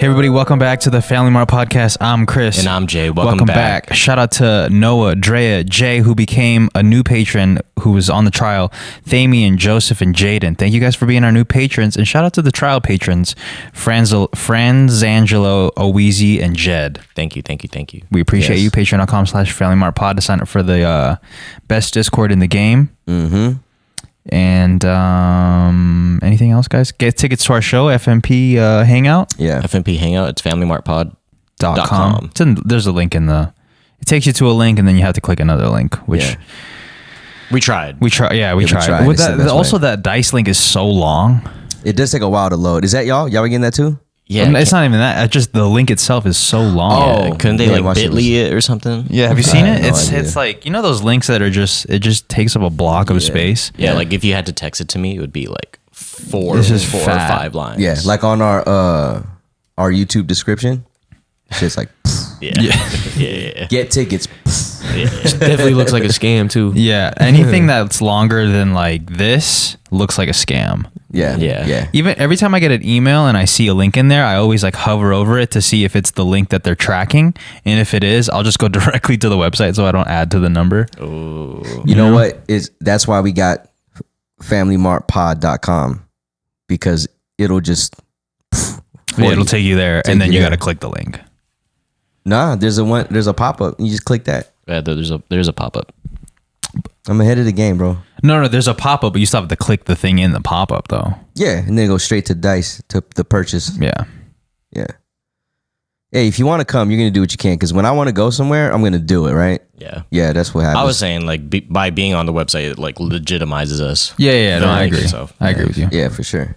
Hey everybody, welcome back to the Family Mart Podcast. I'm Chris. And I'm Jay. Welcome back. Shout out to Noah, Drea, Jay, who became a new patron who was on the trial, Thamian, Joseph, and Jaden. Thank you guys for being our new patrons. And shout out to the trial patrons, Franzangelo, Oweezy, and Jed. Thank you. We appreciate you. Patreon.com/FamilyMartPod to sign up for the best Discord in the game. Mm-hmm. And anything else, guys? Get tickets to our show, FMP Hangout. Yeah, FMP Hangout. It's FamilyMartPod.com. There's a link in the. It takes you to a link, and then you have to click another link. Which we tried. We tried. With that dice link is so long. It does take a while to load. Is that y'all? Y'all getting that too? Yeah, it's not even that. Just the link itself is so long. Yeah, couldn't they Bitly it or something? Yeah, have you seen it? It's like, you know those links that are it just takes up a block of space. Yeah, like if you had to text it to me, it would be like four or five lines. Yeah, like on our YouTube description, it's like yeah. Get tickets. It definitely looks like a scam too. Yeah, anything that's longer than like this looks like a scam. Yeah. Even every time I get an email and I see a link in there, I always like hover over it to see if it's the link that they're tracking. And if it is, I'll just go directly to the website so I don't add to the number. Oh, you know what? That's why we got FamilyMartPod.com, because it'll just it'll take you there, and then you got to click the link. Nah, there's a pop-up. You just click that. Yeah, there's a pop-up. I'm ahead of the game, bro. No, there's a pop-up, but you still have to click the thing in the pop-up, though. Yeah, and then go straight to dice, to the purchase. Yeah. Hey, if you want to come, you're going to do what you can, because when I want to go somewhere, I'm going to do it, right? Yeah, that's what happens. I was saying, like, by being on the website, it, like, legitimizes us. Yeah, no, I agree. I agree with you. Yeah, for sure.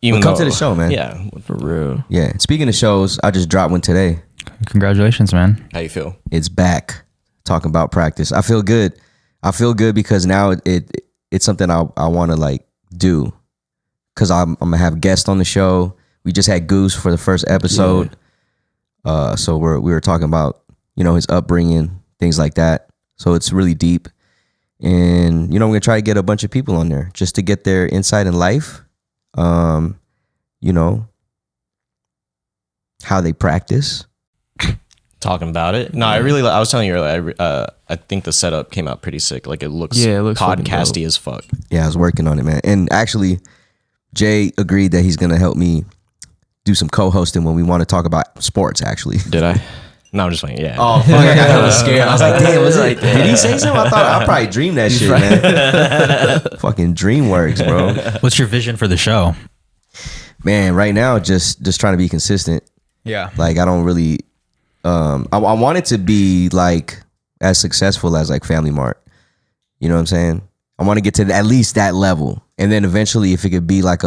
Even come to the show, man. Yeah, for real. Yeah, speaking of shows, I just dropped one today. Congratulations, man. How you feel? It's back. Talking Bout Practice. I feel good. Because now it's something I want to like do, because I'm gonna have guests on the show. We just had Goose for the first episode. Yeah. So we were talking about, his upbringing, things like that. So it's really deep, and I'm gonna try to get a bunch of people on there just to get their insight in life. How they practice. Talking about it. No, I was telling you earlier, I think the setup came out pretty sick. Like it looks podcasty as fuck. Yeah, I was working on it, man. And actually, Jay agreed that he's going to help me do some co-hosting when we want to talk about sports, actually. Did I? No, I'm just playing. Yeah. Oh, fuck. I was scared. I was like, damn, was it? Did he say something? I thought I probably dreamed that shit, man. Fucking DreamWorks, bro. What's your vision for the show? Man, right now, just trying to be consistent. Yeah. Like, I don't really... I want it to be like as successful as like Family Mart. You know what I'm saying? I want to get to at least that level, and then eventually, if it could be like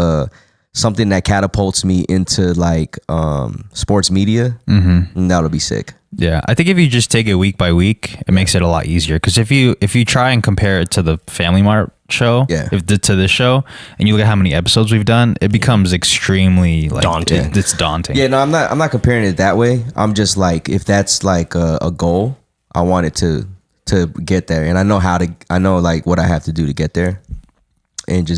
something that catapults me into like sports media, that'll be sick. Yeah, I think if you just take it week by week, it makes it a lot easier. Because if you try and compare it to the Family Mart show, to this show, and you look at how many episodes we've done, it becomes extremely like daunting. It's daunting. Yeah, no, I'm not comparing it that way. I'm just like, if that's like a goal, I want it to get there, and I know like what I have to do to get there, which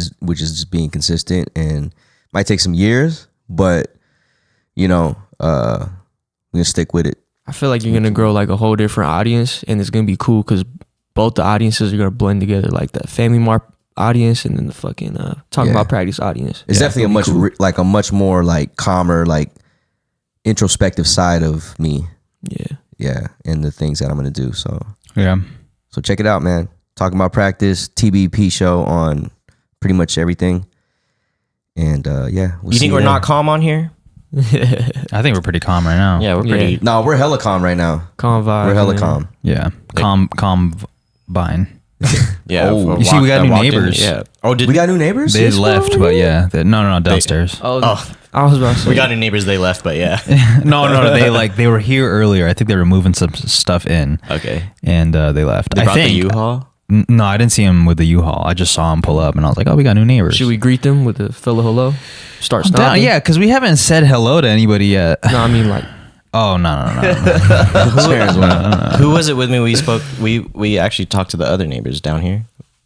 is just being consistent, and might take some years, but we're gonna stick with it. I feel like you're going to grow like a whole different audience, and it's going to be cool because both the audiences are going to blend together, like the Family Mart audience and then the fucking Talking About Practice audience. It's definitely a much more like calmer, like introspective side of me. Yeah, and the things that I'm going to do. So check it out, man. Talking About Practice, TBP show on pretty much everything. And you think we're not calm on here? I think we're pretty calm right now. Yeah, we're pretty. Yeah. No, we're hella calm right now. Calm vibe. We're hella calm. Yeah, combine. Yeah. Oh, you see, we got new neighbors. Yeah. Oh, we got new neighbors? They left, but yeah. No, downstairs. I was about to say. We got new neighbors. They left, but yeah. No. They were here earlier. I think they were moving some stuff in. Okay. And they left. They brought the U-Haul? No, I didn't see him with the U-Haul. I just saw him pull up, and I was like, "Oh, we got new neighbors." Should we greet them with a fellow hello? Start stopping? Yeah, because we haven't said hello to anybody yet. No, I mean like. Oh no. Who was it with me? We spoke. We actually talked to the other neighbors down here.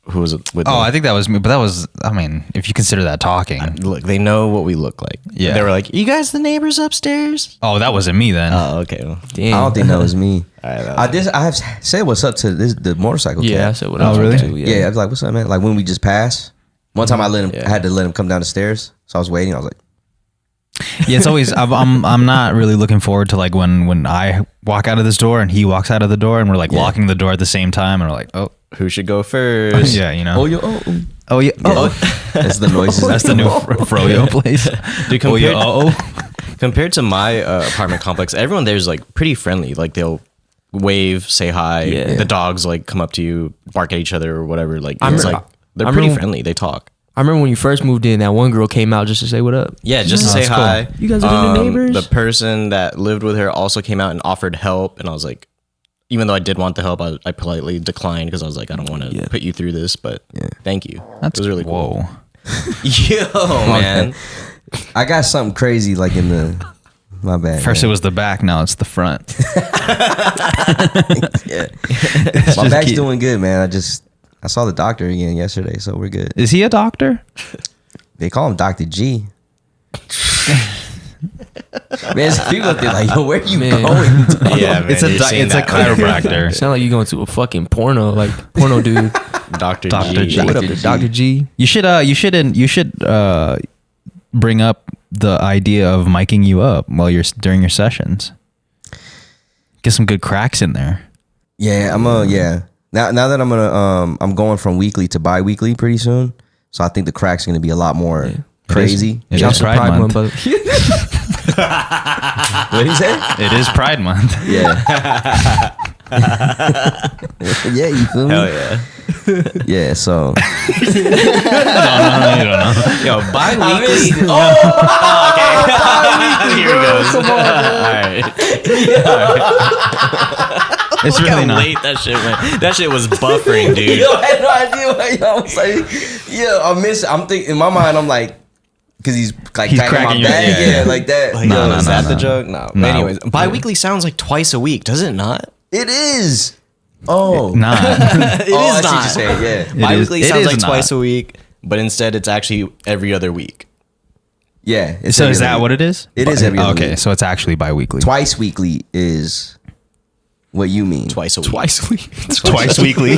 who was it with? Oh, I think that was me, but that was, I mean, if you consider that talking. Look, they know what we look like. Yeah. They were like, you guys the neighbors upstairs? Oh, that wasn't me then. Oh, okay. Well, Damn. I don't think that was me. right, I have said what's up to the motorcycle cat. Yeah, I said what up really? too. Yeah, I was like, what's up, man? Like when we just passed. One time I had to let him come down the stairs. So I was waiting. I was like, Yeah, it's always I'm not really looking forward to like when I walk out of this door and he walks out of the door and we're like locking the door at the same time and we're like, oh, who should go first? yeah, you know. oh, yo, Oh yeah. Oh. That's the noises. That's the new froyo place. Dude, compared to my apartment complex, everyone there's like pretty friendly. Like they'll wave, say hi. Yeah. The dogs like come up to you, bark at each other or whatever. Like they're I pretty remember- friendly. They talk. I remember when you first moved in, that one girl came out just to say what up. Yeah, just to say that's cool. hi. You guys are the new neighbors? The person that lived with her also came out and offered help, and I was like, even though I did want the help, I politely declined because I was like, I don't want to put you through this, but thank you. That's it was really cool. Whoa. Yo, man. I got something crazy like in the. My bad. First man. it was the back, now it's the front. My back's doing good, man. I saw the doctor again yesterday, so we're good. Is he a doctor? They call him Dr. G. Man, people up there like, yo, where are you going? Yeah, man. It's a chiropractor. Sound like you going to a fucking porno, like porno dude. Dr. Dr. G. What up, Dr. G? You should bring up the idea of miking you up while you're during your sessions. Get some good cracks in there. Yeah, Now that I'm going from weekly to bi-weekly pretty soon, so I think the cracks are gonna be a lot more crazy. It is Pride Month. What did he say? It is Pride Month. Yeah. Yeah, you feel me? Hell yeah. Yeah, so You don't know. Yo, bi-weekly. Okay. Here we go. All right. It's Look really how not. late that shit went. That shit was buffering, dude. yo, I had no idea why y'all was like, yeah, I'm thinking in my mind, I'm like, because he's like He's cracking my cracking your- bag, yeah. like that. Like, No, yo, no, is no, that no. the joke? No. No. Anyways, bi-weekly sounds like twice a week, does it not? It is. Oh, Nah. It oh, I is see what not. you're saying. Yeah, Bi-weekly It sounds is like not. twice a week, but instead it's actually every other week. yeah. it's So every is that other what week. it is? It is every other Okay, week. so it's actually bi-weekly. Twice weekly is what you mean. Twice a week. Twice a week. Twice weekly.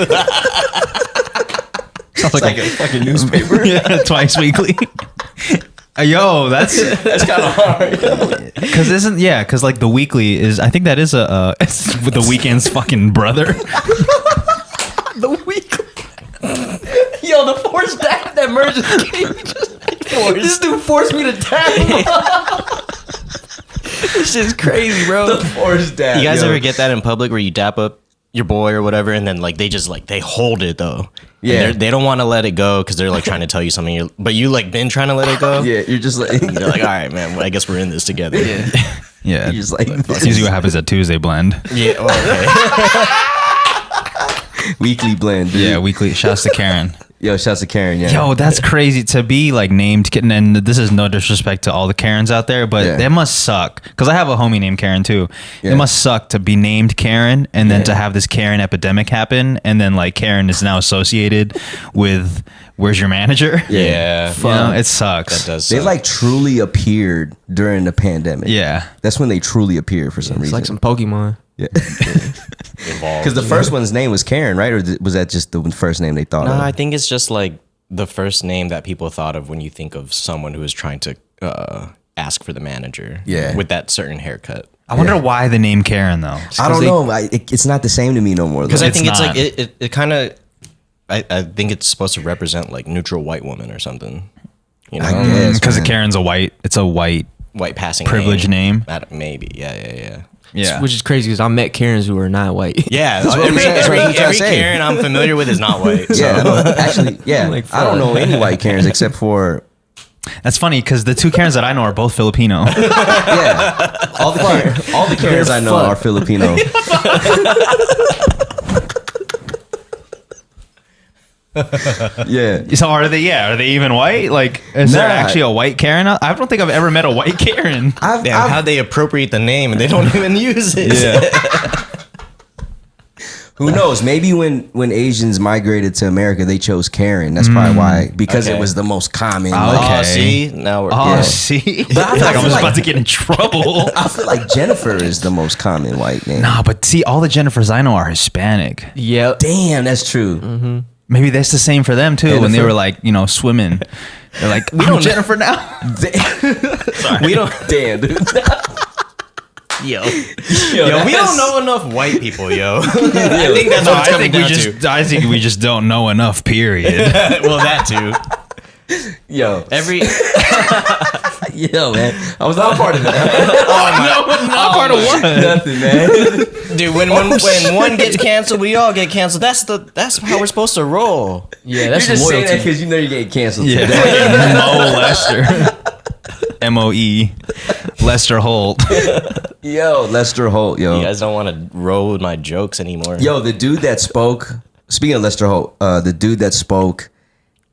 Sounds Like a fucking newspaper. yeah, twice weekly. Yo, that's kind of hard. because like the weekly is, I think that is it's with the weekend's fucking brother. The weekly. Yo, the forced dab that Merz just gave me. This dude forced me to tap him. This shit's crazy, bro. The forced dab. You guys yo. ever get that in public where you dap up your boy or whatever, and then like they just like they hold it though? Yeah. They don't want to let it go because they're like trying to tell you something, but you like been trying to let it go. Yeah, you're just like, You're like, all right, man. Well, I guess we're in this together. Yeah. Yeah, you're just like, it's usually what happens at Tuesday blend. Yeah. Okay. weekly blend. Dude. Yeah, weekly. Shouts to Karen. Yo, shouts to Karen. Yeah. Yo, that's crazy to be like named. And this is no disrespect to all the Karens out there, but that must suck. Because I have a homie named Karen too. Yeah. It must suck to be named Karen and then to have this Karen epidemic happen, and then like Karen is now associated with where's your manager? Yeah. You know, it sucks. That does. They Suck. like truly appeared during the pandemic. Yeah. That's when they truly appeared for some It's reason. like some Pokemon. Yeah. Evolved. Because the first one's name was Karen, right? Or was that just the first name they thought No, of? I think it's just like the first name that people thought of when you think of someone who is trying to ask for the manager. Yeah. With that certain haircut. I wonder why the name Karen though. I don't know. It's not the same to me no more. Because though. I think it's not. like it kind of. I think it's supposed to represent like neutral white woman or something. You know, I guess. Because man. Karen's it's a white white passing privilege name. Maybe. Yeah. Yeah. Which is crazy because I met Karens who are not white. Yeah, what I'm saying. That's what I'm trying to every say. Karen I'm familiar with is not white. So. Yeah, no, actually, yeah. Like, I don't know any white Karens except for That's funny because the two Karens that I know are both Filipino. yeah. All the Karens I know are Filipino. Yeah. So are they? Yeah, are they even white? Like, is there Nah. actually a white Karen? I don't think I've ever met a white Karen. Damn, how'd they appropriate the name and they don't even use it? Yeah. Who knows? Maybe when Asians migrated to America, they chose Karen. That's probably why, because it was the most common. Oh, see, now we're. Oh, see. But I like I was like- about to get in trouble. I feel like Jennifer is the most common white name. Nah, but see, all the Jennifers I know are Hispanic. Yep. Damn, that's true. Maybe that's the same for them too. When they Jennifer. were like, swimming, they're like, I'm Jennifer now. We don't. Damn, dude. Yo, we don't know enough white people, yo. I think that's No, what it's I coming think we down just, to. I think we just don't know enough. Period. Well, that too. Yo, Every yo, man, I was not part of that. Not part of what? Nothing, man. dude, when one gets canceled, we all get canceled. That's how we're supposed to roll. Yeah, You're that's just saying that loyalty. because you know you're getting canceled. Yeah, today. Mo Lester, MOE, Lester Holt. Yo, Lester Holt, yo. You guys don't want to roll with my jokes anymore. Yo, the dude that spoke, speaking of Lester Holt, the dude that spoke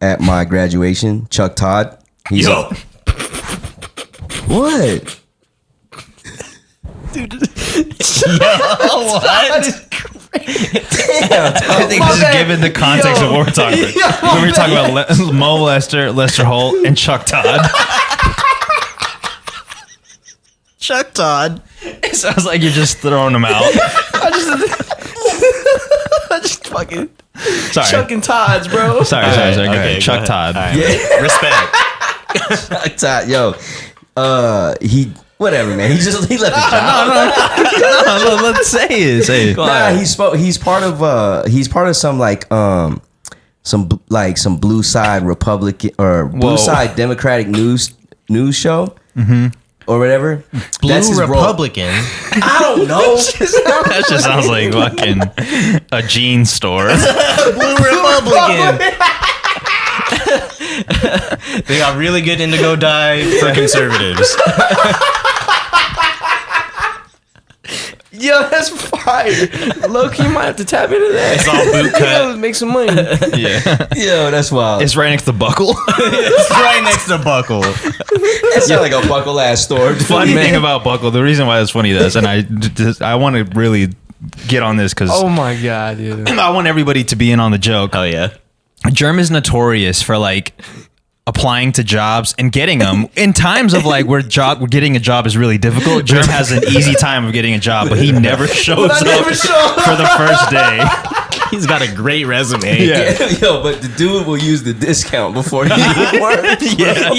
at my graduation, Chuck Todd. He's Yo. what? I think just given the context of what we're talking about. When we're talking about Mo Lester, Lester Holt, and Chuck Todd. Chuck Todd. It sounds like you're just throwing them out. I just fucking Sorry. Chuck and Todd's, bro. Sorry. Go Okay, ahead. go Chuck ahead. Todd. All right. Respect. Chuck Todd, yo. He whatever, man. He left the job. No, let's say it. Say it. Nah, he spoke. He's part of some some blue side Republican or blue Whoa. side Democratic news show or whatever. Blue That's his role. Republican. I don't know. That just sounds like fucking a jean store. Blue Republican. They got really good indigo dye for conservatives. Yo, that's fire. Low-key, you might have to tap into that. It's all boot cut. Yo, make some money. Yeah. Yo, that's wild. It's right next to Buckle. It's right next to Buckle. It sounds like a buckle ass store. Funny thing about Buckle, the reason why it's funny is, and I want to really get on this because Oh my god, dude. I want everybody to be in on the joke. Hell yeah. Jerm is notorious for like applying to jobs and getting them in times of like where getting a job is really difficult. Jerm has an easy time of getting a job, but he never shows up for the first day. He's got a great resume. Yeah. Yo, but the dude will use the discount before he works. Yeah.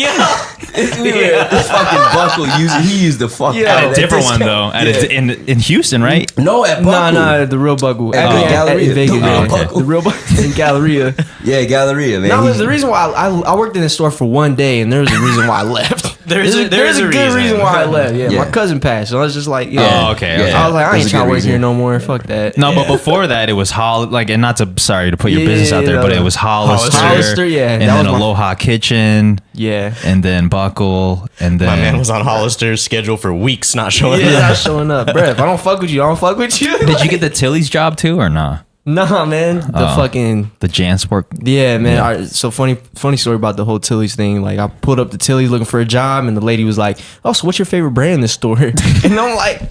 This fucking buckle he used the fuck Yeah. out At of a that different one discount. though, in Houston, right? No, at buckle. Nah, the real Buckle. At the Galleria. In Vegas, The real yeah. Buckle. The real Buckle in Galleria. Yeah, Galleria, man. No, the reason why I worked in the store for one day, and there was a reason why I left. There's a good reason why I left. Yeah, Yeah. my cousin passed, so I was just like, Oh, okay. Yeah. I was like, I That's ain't a trying good to work reason. here no more. Fuck that. No, but before that, it was and not to sorry to put your Yeah, business out there, but it was Hollister, Hollister, yeah, and that then was my- Aloha Kitchen, Yeah. and then Buckle, and then My man was on Hollister's schedule for weeks not showing Yeah, up. not showing up, bruh. If I don't fuck with you, I don't fuck with you. Did you get the Tilly's job too, or nah? Nah, man. The fucking The Jansport. yeah, man. All right, so funny story about the whole Tilly's thing. Like, I pulled up to Tilly's looking for a job, and the lady was like, "Oh, so what's your favorite brand in this store?" And I'm like,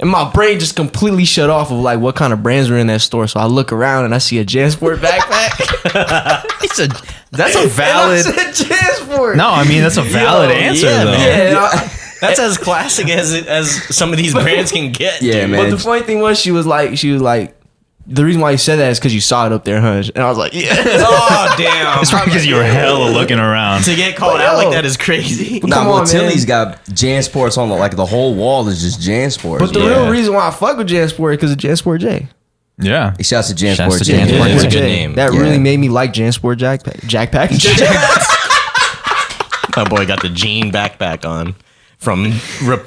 and my brain just completely shut off of like what kind of brands were in that store. So I look around and I see a Jansport backpack. That's a valid. And I said Jansport. No, I mean that's a valid answer yeah, though. man. Yeah. That's as classic as some of these brands can get. Yeah, dude. man. But the funny thing was, she was like, the reason why you said that is because you saw it up there, huh? And I was like, yeah. Oh damn. It's probably because you were hella looking around. To get called out like that is crazy. Nah, Come well, on, Tilly's man. got Jansports on the whole wall is just Jansports. But the man. real reason why I fuck with Jansport is because of Jansport J. Yeah. Shouts to Jansport Shouts to J. Jansport. It's a Yeah. good J. name. That Yeah. really made me like Jansport Jackpack. My boy got the jean backpack on from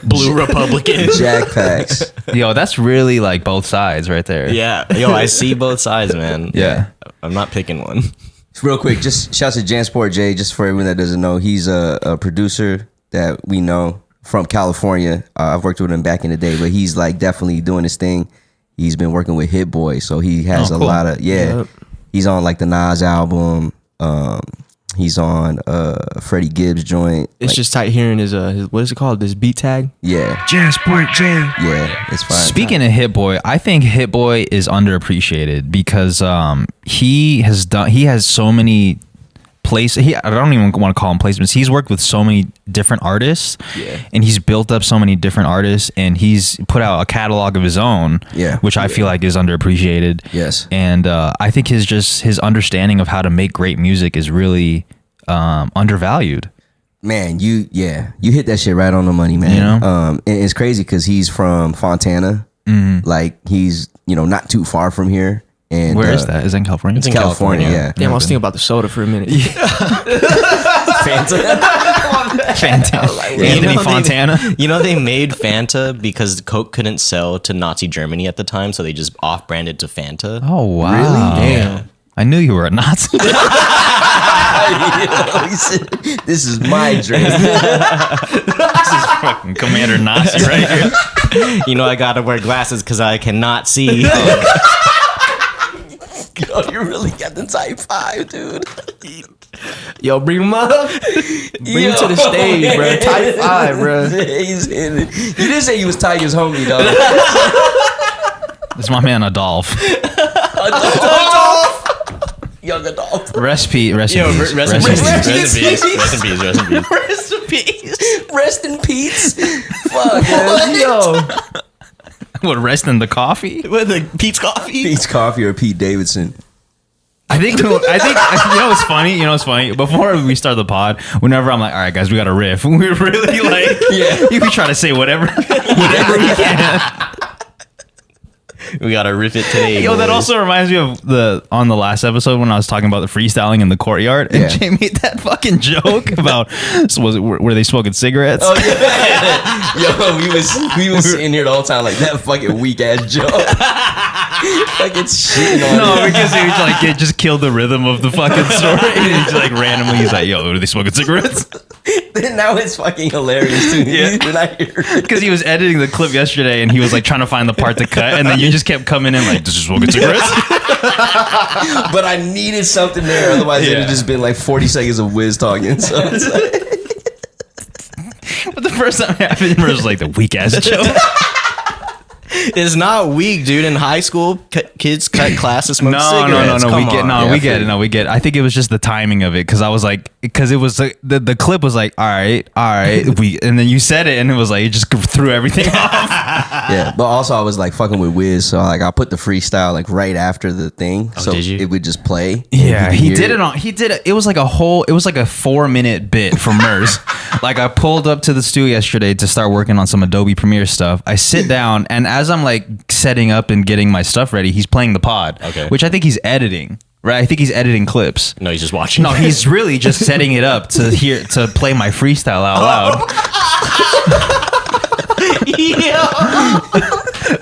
Blue Republican. Jack Packs. Yo, that's really like both sides right there. Yeah. Yo, I see both sides, man. Yeah. I'm not picking one. Real quick, just shouts to Jansport J, just for everyone that doesn't know. He's a producer that we know from California. I've worked with him back in the day, but he's like definitely doing his thing. He's been working with Hit-Boy, so he has Oh, a cool. lot of, Yep. He's on like the Nas album. He's on Freddie Gibbs joint. It's just tight hearing his what is it called? This beat tag. Yeah. Jansport J. Yeah, it's fine. Speaking of Hit-Boy, I think Hit-Boy is underappreciated because he has so many I don't even want to call him placements. He's worked with so many different artists, and he's built up so many different artists, and he's put out a catalog of his own, which I feel like is underappreciated. Yes, and I think his understanding of how to make great music is really undervalued. Man, you hit that shit right on the money, man. You know, and it's crazy because he's from Fontana, like he's not too far from here. And where is that? Is that in California? It's in California. Yeah. Damn, I was thinking about the soda for a minute. Fanta. Anthony Fontana. They made Fanta because Coke couldn't sell to Nazi Germany at the time, so they just off-branded to Fanta. Oh wow! Really? Damn. I knew you were a Nazi. This is my drink. This is fucking Commander Nazi right here. I gotta wear glasses because I cannot see. Yo, you really got the type 5, dude. Yo, bring him up. Bring him to the stage, bro. Type 5, bro. You didn't say you was Tiger's homie, dog. This is my man Adolf. Young Adolf. Rest in peace. Rest in peace. Fuck, man. Yo. What, rest in the coffee? With the Pete's Coffee? Pete's Coffee or Pete Davidson. I think what's funny? You know what's funny? Before we start the pod, whenever I'm like, all right, guys, we got to riff. We're really like, you can try to say whatever we can. We gotta riff it today. Yo, that also reminds me of on the last episode when I was talking about the freestyling in the courtyard, and Jay made that fucking joke about were they smoking cigarettes? Oh yeah. Yo, we was sitting here the whole time like that fucking weak ass joke. Like it's shitting on. No, because he was like it just killed the rhythm of the fucking story. And he's like randomly, he's like, "Yo, are they smoking cigarettes?" Now it's fucking hilarious to me. Because he was editing the clip yesterday, and he was like trying to find the part to cut, and then you just kept coming in like, "This is smoking cigarettes." But I needed something there, otherwise it'd have just been like 40 seconds of Wiz talking. So it's like. But the first time it happened, Merz was like the weak ass joke. It's not weak, dude. In high school, kids cut class to smoke cigarettes. We get it. I think it was just the timing of it because I was like, because it was like the clip was like, all right, and then you said it and it was like it just threw everything off. Yeah, but also I was like fucking with Wiz, so like I put the freestyle like right after the thing, so did you? it would just play. Yeah, he did it. It was like a 4-minute bit from Merz. Like I pulled up to the studio yesterday to start working on some Adobe Premiere stuff. I sit down and as I'm like setting up and getting my stuff ready, he's playing the pod, which I think he's editing. Right, I think he's editing clips. No, he's just watching. No, he's really just setting it up to play my freestyle out loud.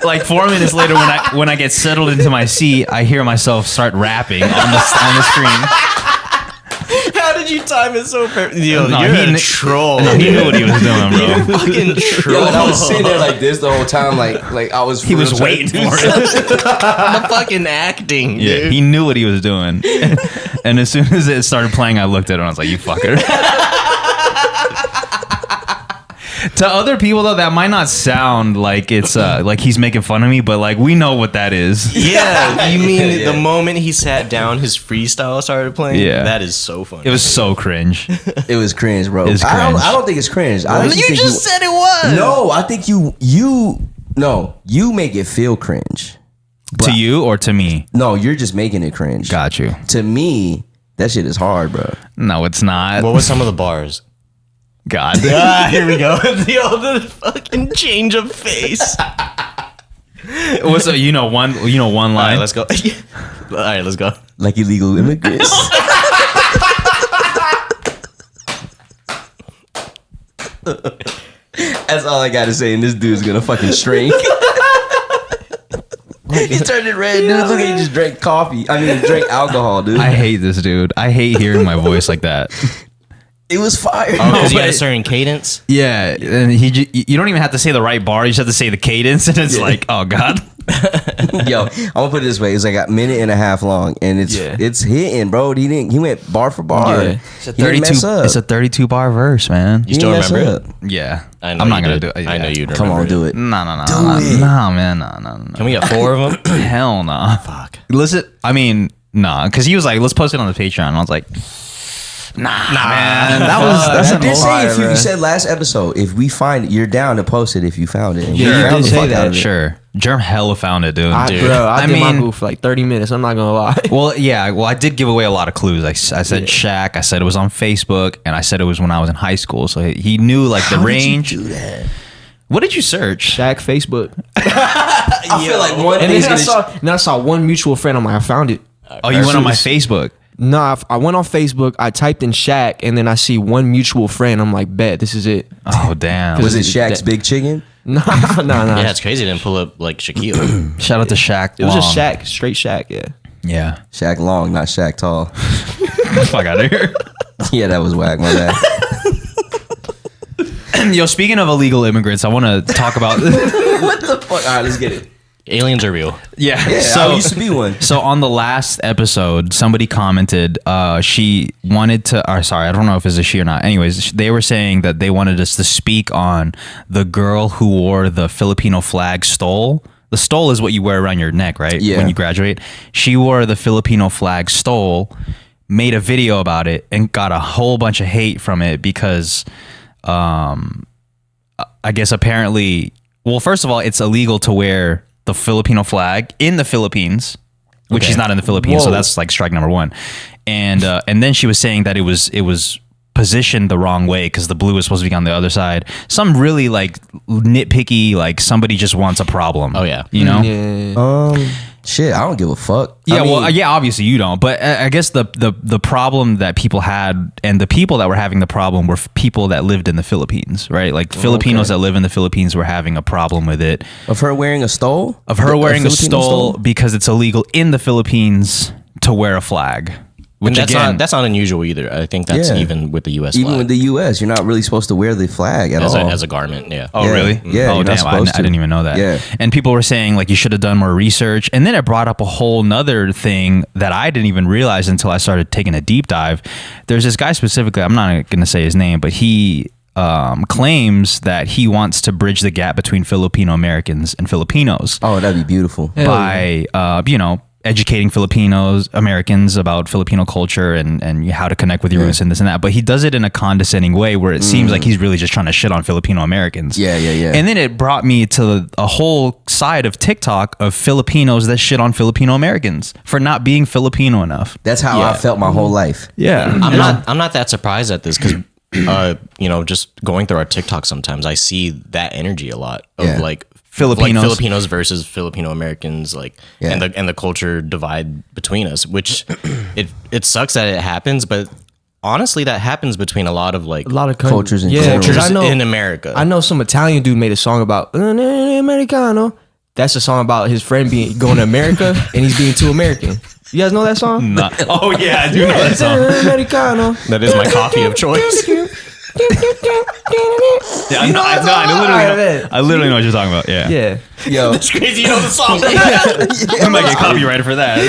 Like 4 minutes later, when I get settled into my seat, I hear myself start rapping on the screen. How did you time it so perfect? Yo, No, you're a troll. No, he knew what he was doing, bro. You're a fucking troll. Yo, and I was sitting there like this the whole time, like I was. He was waiting for it. The fucking acting. Yeah, dude. he knew what he was doing. And as soon as it started playing, I looked at him and I was like, "You fucker." To other people though, that might not sound like it's like he's making fun of me, but like we know what that is. Yeah, you mean the moment he sat down, his freestyle started playing? Yeah, that is so funny. It was so cringe. It was cringe, bro. It's cringe. I don't think it's cringe. You just said it was. No, I think you make it feel cringe. To you or to me? No, you're just making it cringe. Got you. To me, that shit is hard, bro. No, it's not. What was some of the bars? God. Here we go. The fucking change of face. What's one line? All right, let's go. All right, let's go. Like illegal immigrants. That's all I gotta say, and this dude's gonna fucking shrink. He turned it red, dude. Look at he just drank coffee. Drank alcohol, dude. I hate this dude. I hate hearing my voice like that. It was fire. Oh, because you had a certain cadence? Yeah, and you don't even have to say the right bar. You just have to say the cadence, and it's like, oh god. Yo, I'm gonna put it this way: it's like a minute and a half long, and it's hitting, bro. He went bar for bar. Yeah. It's a 32. It's a 32 bar verse, man. You still remember it? Yeah. I'm not gonna do it. Yeah. I know you'd remember. Come on, do it. No, man, no. Can we get 4 of them? Hell no. Fuck. Listen, I mean, nah, because he was like, let's post it on the Patreon. And I was like, nah, man. That's You an did old say fire, you said last episode, if we find it, you're down to post it if you found it. And Sure. we You found did the say fuck that. out of it. Sure. Jerm hella found it, dude. I did my mean, move for like 30 minutes. I'm not gonna lie. Well, yeah. Well, I did give away a lot of clues. I said Shaq. I said it was on Facebook, and I said it was when I was in high school. So he knew like the range. Did you do that? What did you search? Shaq Facebook. I feel like one And thing. then I saw one mutual friend. I'm like, I found it. Oh, you went on my Facebook. Nah, I went on Facebook. I typed in Shaq, and then I see one mutual friend. I'm like, bet this is it. Oh, damn. Was it Shaq's Big Chicken? Nah. Yeah, it's crazy. I didn't pull up like Shaquille. Shout out to Shaq. It was just Shaq, straight Shaq. Yeah. Yeah. Shaq Long, not Shaq Tall. Fuck out of here. Yeah, that was whack. My bad. Yo, speaking of illegal immigrants, I want to talk about. What the fuck? All right, let's get it. Aliens are real. Yeah. I used to be one. So on the last episode, somebody commented she wanted to, or sorry, I don't know if it's a she or not. Anyways, they were saying that they wanted us to speak on the girl who wore the Filipino flag stole. The stole is what you wear around your neck, right? Yeah. When you graduate. She wore the Filipino flag stole, made a video about it, and got a whole bunch of hate from it because I guess apparently, well, first of all, it's illegal to wear the Filipino flag in the Philippines, which Okay. is not in the Philippines. So Whoa. that's like strike number one. And then she was saying that it was positioned the wrong way because the blue was supposed to be on the other side. Some really like nitpicky, like somebody just wants a problem. Oh, yeah. You know? Yeah. Shit, I don't give a fuck. Yeah, I mean, well, yeah, obviously you don't. But I guess the problem that people had, and the people that were having the problem were people that lived in the Philippines, right? Like Filipinos that live in the Philippines were having a problem with it. Of her wearing a stole? Of her wearing a Filipino stole because it's illegal in the Philippines to wear a flag. Which And that's not unusual either. I think that's Yeah. even with the U.S. Even flag. with the U.S., you're not really supposed to wear the flag at all. as a garment. Yeah. Oh, Yeah. really? Yeah, Oh, you're not damn. supposed I to. didn't even know that. Yeah. And people were saying, like, you should have done more research. And then it brought up a whole nother thing that I didn't even realize until I started taking a deep dive. There's this guy specifically, I'm not going to say his name, but he claims that he wants to bridge the gap between Filipino Americans and Filipinos Oh, that'd be beautiful. by, educating Filipinos, Americans about Filipino culture and how to connect with your roots and this and that. But he does it in a condescending way where it seems like he's really just trying to shit on Filipino Americans. Yeah. And then it brought me to a whole side of TikTok of Filipinos that shit on Filipino Americans for not being Filipino enough. That's how I felt my whole life. Yeah. I'm not that surprised at this because just going through our TikTok sometimes I see that energy a lot of Yeah. like Filipinos. like Filipinos versus Filipino Americans, like Yeah. and the culture divide between us, which it sucks that it happens, but honestly that happens between a lot of Cultures and cultures I know, in America. I know some Italian dude made a song about Americano. That's a song about his friend going to America and he's being too American. You guys know that song? Oh, yeah, I do know that song. Americano. That is my coffee of choice. Yeah, I literally know what you're talking about. Yeah. Yeah. Yo, It's crazy you know the song. I might get copyrighted for that.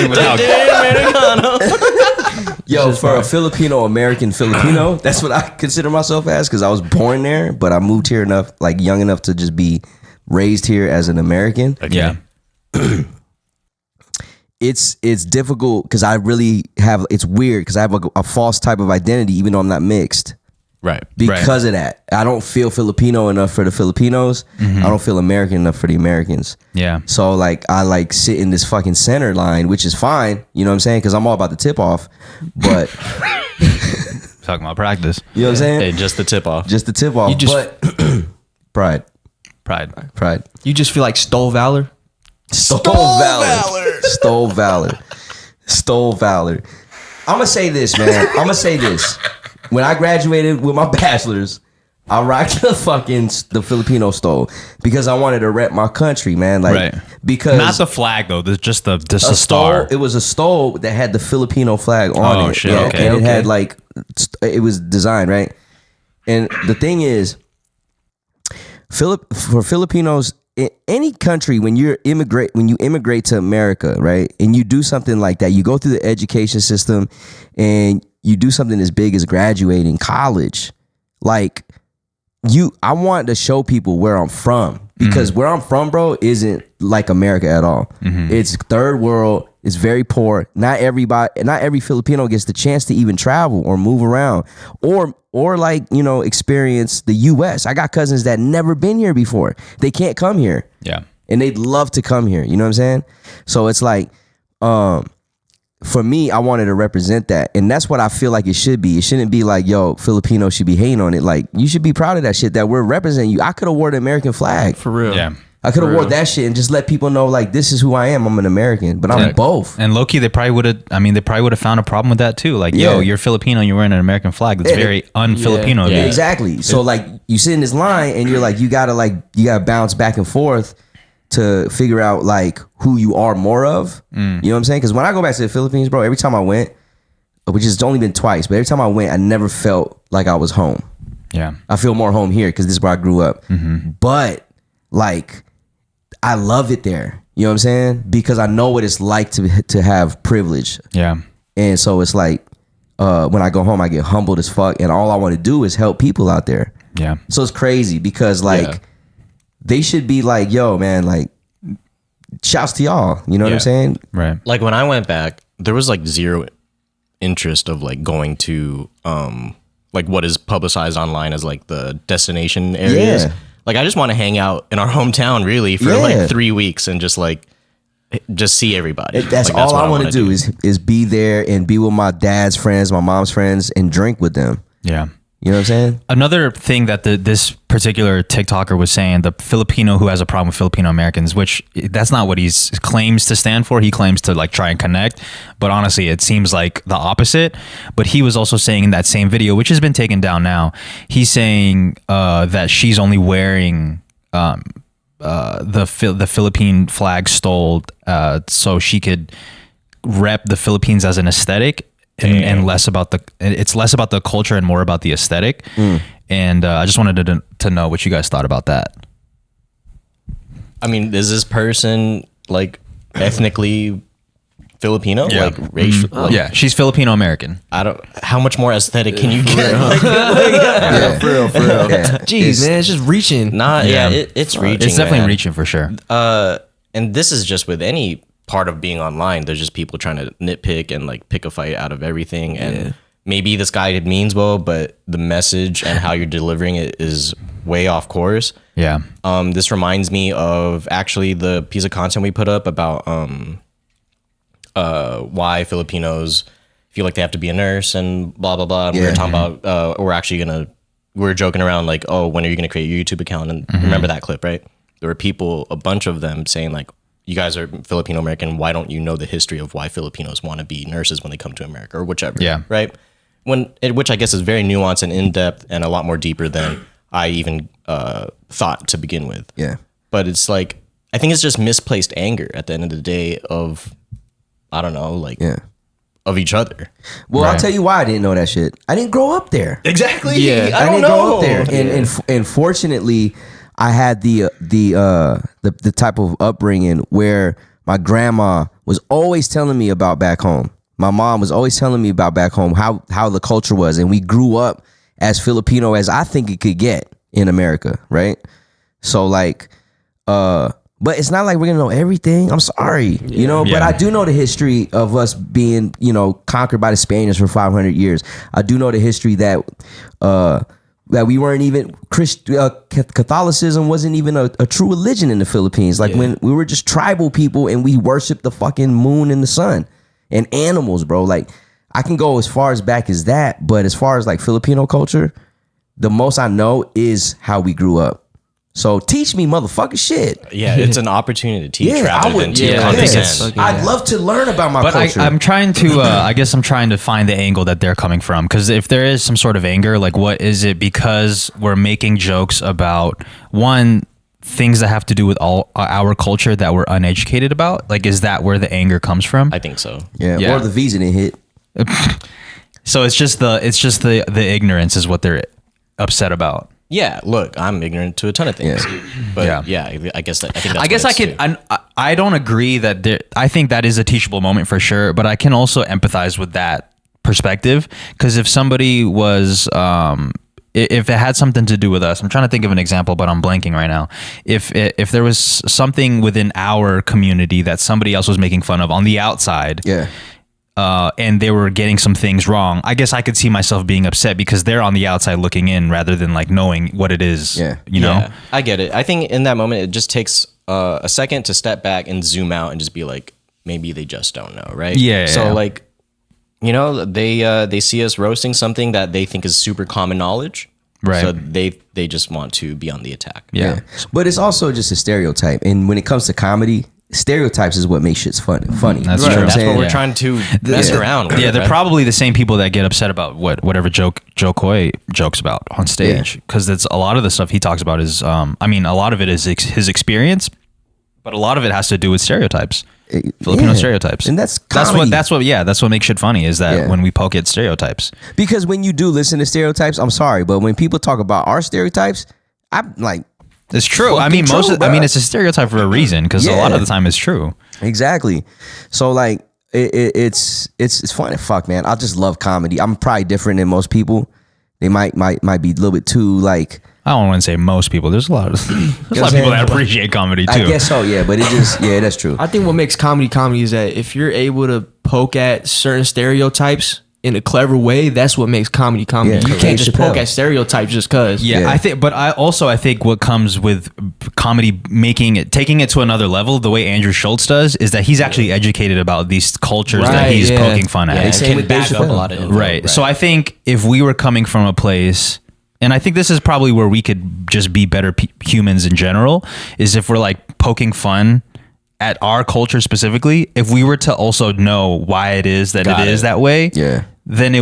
Yo, for a Filipino American Filipino, that's what I consider myself as because I was born there, but I moved here enough, like young enough to just be raised here as an American. Yeah. It's difficult because I really have. It's weird because I have a false type of identity, even though I'm not mixed. Right. Because of that, I don't feel Filipino enough for the Filipinos. I don't feel American enough for the Americans. Yeah. So like I like sit in this fucking center line, which is fine. You know what I'm saying? Because I'm all about the tip off. But Talking about practice. you know what I'm saying? Hey, just the tip off. Just the tip off. You just- but pride. Pride. You just feel like stole valor? Stole valor. Stole valor. Stole valor. I'm gonna say this, man. I'm gonna say this. When I graduated with my bachelor's, I rocked the Filipino stole because I wanted to rep my country, man. Like, Right. because Not the flag, though. There's just the a star. stole, it was a stole that had the Filipino flag on Oh, it. shit, Yeah, okay, and it okay. had like, it was designed, right? And the thing is, for Filipinos, in any country, when you immigrate to America, right, and you do something like that, you go through the education system, and you do something as big as graduating college, like I want to show people where I'm from, because where I'm from, bro, isn't like America at all. It's third world. It's very poor. Not every Filipino gets the chance to even travel or move around or like, you know, experience the US. I got cousins that never been here before. They can't come here. Yeah. And they'd love to come here. You know what I'm saying? So it's like, for me, I wanted to represent that. And that's what I feel like it should be. It shouldn't be like, yo, Filipinos should be hating on it. Like, you should be proud of that shit, that we're representing you. I could have wore the American flag. For real. Yeah. I could have wore that shit and just let people know, like, this is who I am. I'm an American, but I'm both. And low-key, they probably would have found a problem with that too. Like, yo, you're Filipino, you're wearing an American flag. That's very un-Filipino. Yeah, exactly. So like, you sit in this line and you're like, you gotta bounce back and forth to figure out like who you are more of. You know what I'm saying? Because when I go back to the Philippines, bro, every time I went, which has only been twice, but every time I went, I never felt like I was home. Yeah. I feel more home here because this is where I grew up. But like, I love it there. You know what I'm saying? Because I know what it's like to have privilege. Yeah. And so it's like, when I go home, I get humbled as fuck, and all I want to do is help people out there. Yeah. So it's crazy because like, they should be like, yo, man, like, shouts to y'all. You know what I'm saying? Right. Like when I went back, there was like zero interest of like going to like what is publicized online as like the destination areas. Yeah. Like I just want to hang out in our hometown really for like 3 weeks and just see everybody. That's all I want to do is be there and be with my dad's friends, my mom's friends, and drink with them. Yeah. You know what I'm saying? Another thing that this particular TikToker was saying, the Filipino who has a problem with Filipino Americans, which that's not what he claims to stand for. He claims to like try and connect, but honestly, it seems like the opposite. But he was also saying in that same video, which has been taken down now, he's saying that she's only wearing the Philippine flag stole so she could rep the Philippines as an aesthetic. And less about the culture and more about the aesthetic. And I just wanted to know what you guys thought about that. I mean, is this person like ethnically Filipino? Yeah. Like racial? Yeah, she's Filipino American. How much more aesthetic can you get? For real. Yeah. Jeez, man, it's just reaching. It's reaching. It's definitely man. reaching for sure. And this is just with any part of being online. There's just people trying to nitpick and like pick a fight out of everything. And maybe this guy means well, but the message and how you're delivering it is way off course. Yeah. This reminds me of actually the piece of content we put up about why Filipinos feel like they have to be a nurse and blah blah blah. And we were talking about we're joking around like, oh, when are you gonna create your YouTube account? And remember that clip, right? There were a bunch of them saying like, you guys are Filipino American. Why don't you know the history of why Filipinos want to be nurses when they come to America or whichever? Yeah. Right. Which I guess is very nuanced and in depth and a lot more deeper than I even thought to begin with. Yeah. But it's like, I think it's just misplaced anger at the end of the day of, I don't know, like of each other. Well, I'll tell you why I didn't know that shit. I didn't grow up there. Exactly. Yeah. I didn't grow up there. And fortunately, I had the type of upbringing where my grandma was always telling me about back home. My mom was always telling me about back home, how the culture was. And we grew up as Filipino as I think it could get in America, right? So like, but it's not like we're gonna know everything. I'm sorry, but I do know the history of us being, conquered by the Spaniards for 500 years. I do know the history that we weren't even Catholicism wasn't even a true religion in the Philippines. Like when we were just tribal people and we worshiped the fucking moon and the sun and animals, bro. Like I can go as far as back as that, but as far as like Filipino culture, the most I know is how we grew up. So teach me motherfucking shit. Yeah, it's an opportunity to teach rather than to comprehend. I'd love to learn about my culture. I'm trying to, I guess I'm trying to find the angle that they're coming from. Because if there is some sort of anger, like what is it? Because we're making jokes about, one, things that have to do with all our culture that we're uneducated about? Like, is that where the anger comes from? I think so. Yeah. Or the visa didn't hit. So it's just the ignorance is what they're upset about. Yeah, look, I'm ignorant to a ton of things, but yeah, I guess I don't agree that I think that is a teachable moment for sure, but I can also empathize with that perspective, because if somebody was, if it had something to do with us, I'm trying to think of an example, but I'm blanking right now. If there was something within our community that somebody else was making fun of on the outside, and they were getting some things wrong, I guess I could see myself being upset because they're on the outside looking in rather than like knowing what it is. You know? Yeah, I get it. I think in that moment, it just takes a second to step back and zoom out and just be like, maybe they just don't know, right? So like, you know, they see us roasting something that they think is super common knowledge. Right. So they just want to be on the attack. Yeah. But it's also just a stereotype. And when it comes to comedy, stereotypes is what makes shit funny. That's true. That's what we're trying to mess around with. Yeah, they're probably the same people that get upset about whatever joke Joe Coy jokes about on stage, because it's a lot of the stuff he talks about is a lot of it is his experience, but a lot of it has to do with stereotypes. Filipino stereotypes. And that's comedy. That's what makes shit funny is that when we poke at stereotypes. Because when you do listen to stereotypes, I'm sorry, but when people talk about our stereotypes, I'm like, it's true. I mean, it's a stereotype for a reason, because a lot of the time it's true. Exactly. So like it's funny. Fuck, man. I just love comedy. I'm probably different than most people. They might be a little bit too like, I don't want to say most people. There's a lot of people that appreciate comedy too. I guess so, yeah. But it just that's true. I think what makes comedy is that if you're able to poke at certain stereotypes in a clever way, that's what makes comedy. You can't just poke at stereotypes just cause. I think what comes with comedy taking it to another level, the way Andrew Schultz does, is that he's actually educated about these cultures that he's poking fun at. It can back up a lot of info. Right. So I think if we were coming from a place, and I think this is probably where we could just be better humans in general, is if we're like poking fun at our culture specifically, if we were to also know why it is that it is that way, then it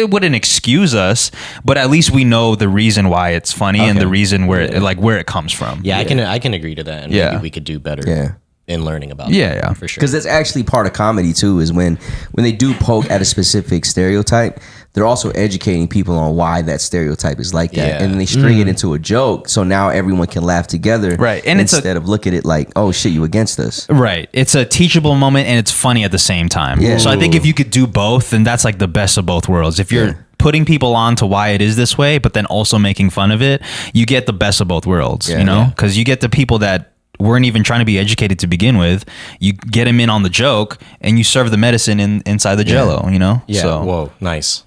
wouldn't excuse us, but at least we know the reason why it's funny and the reason where it comes from. I can agree to that, and maybe we could do better in learning about that, for sure. Because that's actually part of comedy too, is when they do poke at a specific stereotype, they're also educating people on why that stereotype is like that, and then they string it into a joke, so now everyone can laugh together, right? And instead of look at it like, oh shit, you against us, right? It's a teachable moment and it's funny at the same time. So I think if you could do both, then that's like the best of both worlds. If you're putting people on to why it is this way, but then also making fun of it, you get the best of both worlds, you know, because you get the people that weren't even trying to be educated to begin with, you get them in on the joke and you serve the medicine inside the jello, you know? So. Whoa, nice.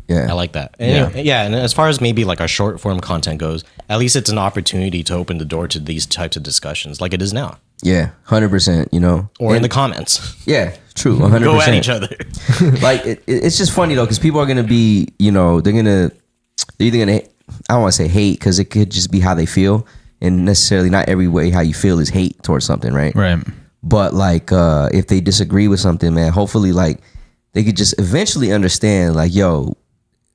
I like that. And and as far as maybe like our short form content goes, at least it's an opportunity to open the door to these types of discussions like it is now. 100%, you know. Or in the comments. Yeah, true, 100%. Go at each other. Like, it's just funny though, because people are going to be, you know, they're either going to, I don't want to say hate, because it could just be how they feel. And necessarily not every way how you feel is hate towards something, right? Right. But like, if they disagree with something, man, hopefully like they could just eventually understand, like, yo,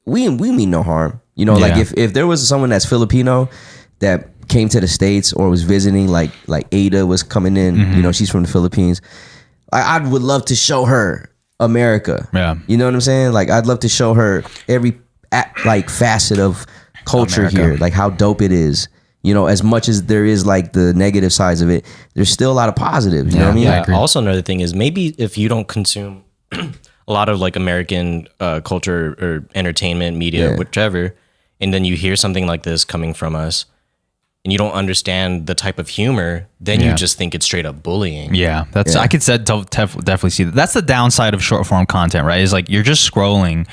we mean no harm. You know, like if there was someone that's Filipino that came to the States or was visiting, like Ada was coming in, you know, she's from the Philippines. I would love to show her America. Yeah. You know what I'm saying? Like, I'd love to show her every like facet of culture here, like how dope it is. You know, as much as there is like the negative sides of it, there's still a lot of positives. You know what I mean? Yeah. Also, another thing is maybe if you don't consume a lot of like American culture or entertainment, media, whichever, and then you hear something like this coming from us, and you don't understand the type of humor, then you just think it's straight up bullying. Yeah, that's I could definitely see that. That's the downside of short form content, right? Is like you're just scrolling,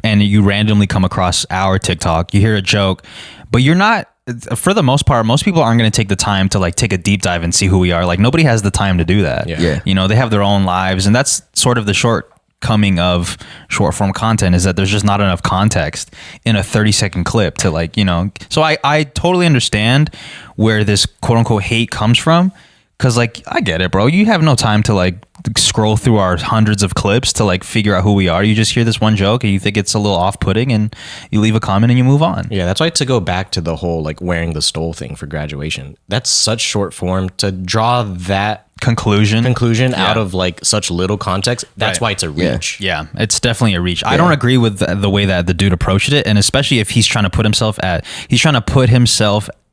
and you randomly come across our TikTok, you hear a joke, but you're not. For the most part, most people aren't going to take the time to like take a deep dive and see who we are. Like nobody has the time to do that. You know, they have their own lives, and that's sort of the shortcoming of short form content, is that there's just not enough context in a 30-second clip to like, you know. So I totally understand where this quote unquote hate comes from, Cause like I get it, bro. You have no time to like scroll through our hundreds of clips to like figure out who we are. You just hear this one joke and you think it's a little off-putting and you leave a comment and you move on. Yeah, that's why to go back to the whole like wearing the stole thing for graduation. That's such short form to draw that conclusion out of like such little context. That's why it's a reach. Yeah, it's definitely a reach. I don't agree with the way that the dude approached it, and especially if he's trying to put himself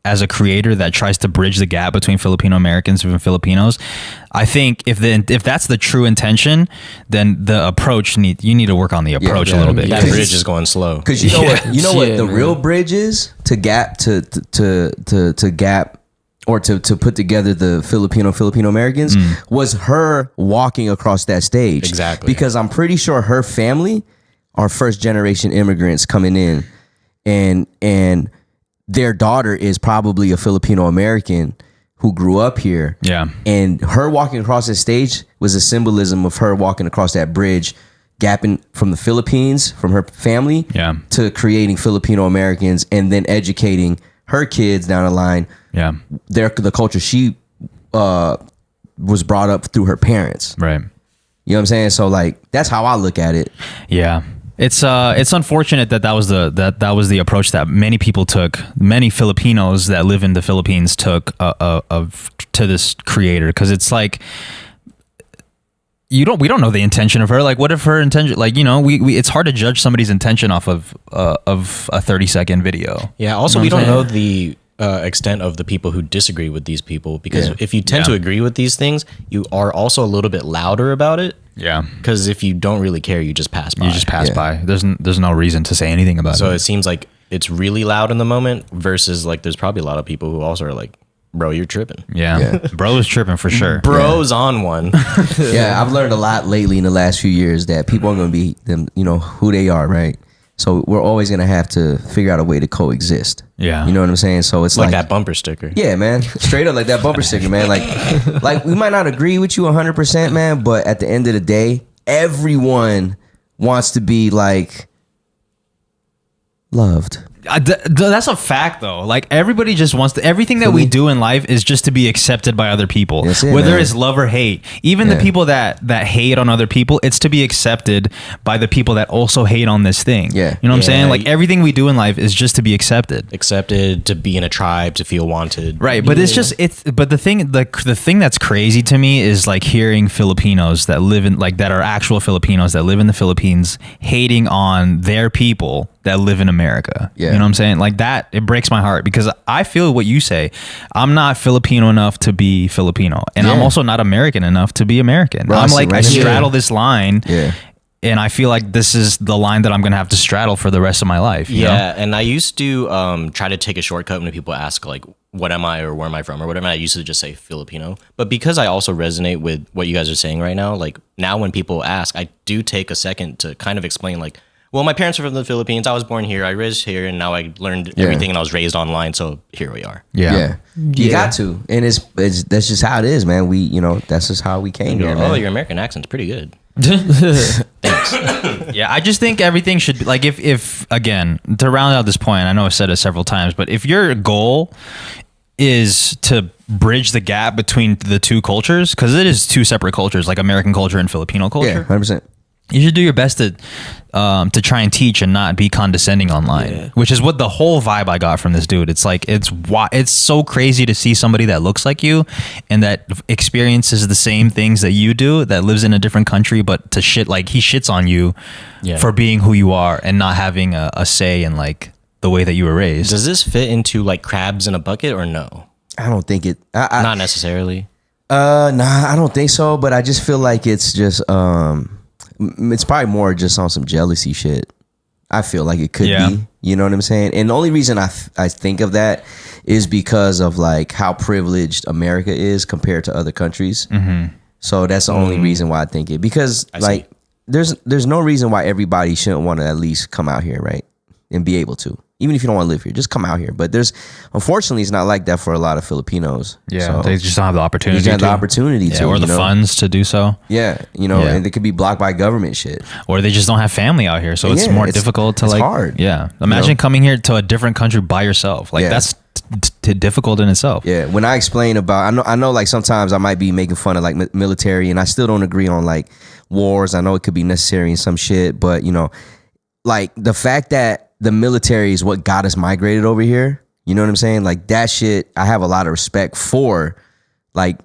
as a creator that tries to bridge the gap between Filipino Americans and Filipinos. I think if that's the true intention, then the approach you need to work on the approach a little bit. That bridge is going slow. Because you know what the real bridge is to gap to gap or to put together the Filipino Americans was her walking across that stage. Exactly. Because I'm pretty sure her family are first generation immigrants coming in, and their daughter is probably a Filipino American who grew up here. Yeah. And her walking across that stage was a symbolism of her walking across that bridge, gapping from the Philippines, from her family, to creating Filipino Americans, and then educating her kids down the line. Yeah. The culture she was brought up through her parents. Right. You know what I'm saying? So like that's how I look at it. Yeah. It's unfortunate that was the approach that many people took. Many Filipinos that live in the Philippines took to this creator, because it's like we don't know the intention of her. Like, what if her intention? Like, you know, we it's hard to judge somebody's intention off of a 30-second video. Yeah. Also, we don't know the extent of the people who disagree with these people, because if you tend to agree with these things, you are also a little bit louder about it. Yeah. Because if you don't really care, you just pass by. You just pass by. There's no reason to say anything about it. So it seems like it's really loud in the moment versus like there's probably a lot of people who also are like, bro, you're tripping. Yeah. Bro is tripping for sure. Bro's on one. Yeah, I've learned a lot lately in the last few years that people are going to be them, you know, who they are, right? So we're always going to have to figure out a way to coexist. Yeah. You know what I'm saying? So it's like that bumper sticker. Yeah, man. Straight up like that bumper sticker, man. Like we might not agree with you 100%, man, but at the end of the day, everyone wants to be like loved. That's a fact, though. Like, everybody just wants to. Everything that we do in life is just to be accepted by other people, whether it's love or hate. Even the people that hate on other people, it's to be accepted by the people that also hate on this thing. Yeah, you know what I'm saying? Like, everything we do in life is just to be accepted, to be in a tribe, to feel wanted. Right, but But the thing that's crazy to me is like hearing Filipinos that live in that are actual Filipinos that live in the Philippines hating on their people that live in America. Yeah. You know what I'm saying? Like that, it breaks my heart, because I feel what you say. I'm not Filipino enough to be Filipino, and I'm also not American enough to be American. Bro, I straddle this line. Yeah. And I feel like this is the line that I'm going to have to straddle for the rest of my life. You know? And I used to try to take a shortcut when people ask, like, what am I or where am I from or whatever. I used to just say Filipino. But because I also resonate with what you guys are saying right now, like now when people ask, I do take a second to kind of explain, like, well, my parents are from the Philippines. I was born here. I raised here, and now I learned everything, and I was raised online. So here we are. Yeah. You got to, and it's that's just how it is, man. We, you know, that's just how we came here. Oh, your American accent's pretty good. Thanks. Yeah, I just think everything should be like if again, to round out this point, I know I've said it several times, but if your goal is to bridge the gap between the two cultures, because it is two separate cultures, like American culture and Filipino culture. Yeah, 100%. You should do your best to try and teach and not be condescending online, which is what the whole vibe I got from this dude. It's like it's so crazy to see somebody that looks like you and that experiences the same things that you do, that lives in a different country, but to shit like he shits on you for being who you are and not having a say in like the way that you were raised. Does this fit into like crabs in a bucket or no? I don't think it. Not necessarily. Nah, I don't think so. But I just feel like it's just it's probably more just on some jealousy shit. I feel like it could be. You know what I'm saying? And the only reason I think of that is because of like how privileged America is compared to other countries. Mm-hmm. So that's the only reason why I think it. Because like there's no reason why everybody shouldn't want to at least come out here, right? And be able to. Even if you don't want to live here, just come out here. But unfortunately, it's not like that for a lot of Filipinos. Yeah, so they just don't have the opportunity. They don't have the opportunity to, or the funds to do so. Yeah, and they could be blocked by government shit. Or they just don't have family out here, so it's more difficult to it's like. hard. Yeah, imagine coming here to a different country by yourself. Like that's difficult in itself. Yeah, when I explain about, I know like sometimes I might be making fun of like military, and I still don't agree on like wars. I know it could be necessary in some shit, but you know, like the fact that the military is what got us migrated over here, you know what I'm saying? Like that shit, I have a lot of respect for, like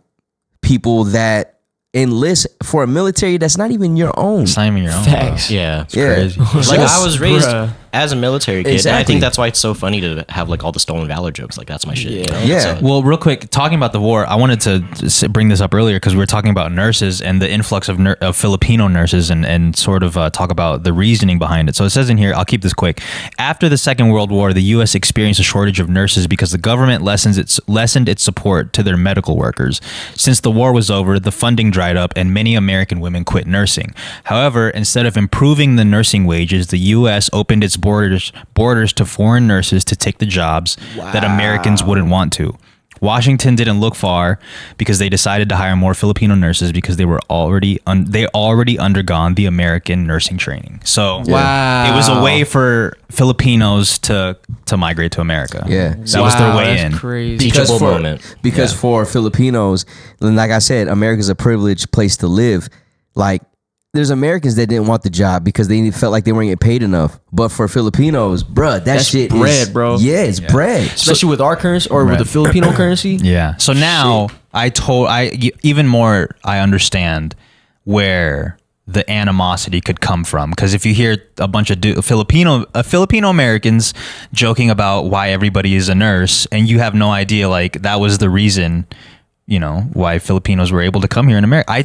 people that enlist for a military that's not even your own. It's not even your own. Facts. Yeah. It's crazy. Like I was raised Bruh. as a military kid, and I Exactly. think that's why it's so funny to have like all the stolen valor jokes. Like that's my shit. You know? Yeah. So- Well, real quick, talking about the war, I wanted to bring this up earlier because we were talking about nurses and the influx of Filipino nurses and sort of talk about the reasoning behind it. So it says in here, I'll keep this quick. After the Second World War, the U.S. experienced a shortage of nurses because the government lessened its support to their medical workers. Since the war was over, the funding dried up and many American women quit nursing. However, instead of improving the nursing wages, the U.S. opened its borders to foreign nurses to take the jobs that Americans wouldn't want to. Washington didn't look far because they decided to hire more Filipino nurses because they were already undergone the American nursing training. So Wow. it was a way for Filipinos to migrate to America. Yeah. That was their way that's in. Crazy. Teachable moment. Because for Filipinos, like I said, America's a privileged place to live. Like there's Americans that didn't want the job because they felt like they weren't getting paid enough. But for Filipinos, bruh, That's shit bread, is, bro. Yeah, it's bread. Especially with our currency or with Right. the Filipino currency. Yeah. So now even more I understand where the animosity could come from, because if you hear a bunch of Filipino Americans joking about why everybody is a nurse, and you have no idea like that was the reason, you know, why Filipinos were able to come here in America. I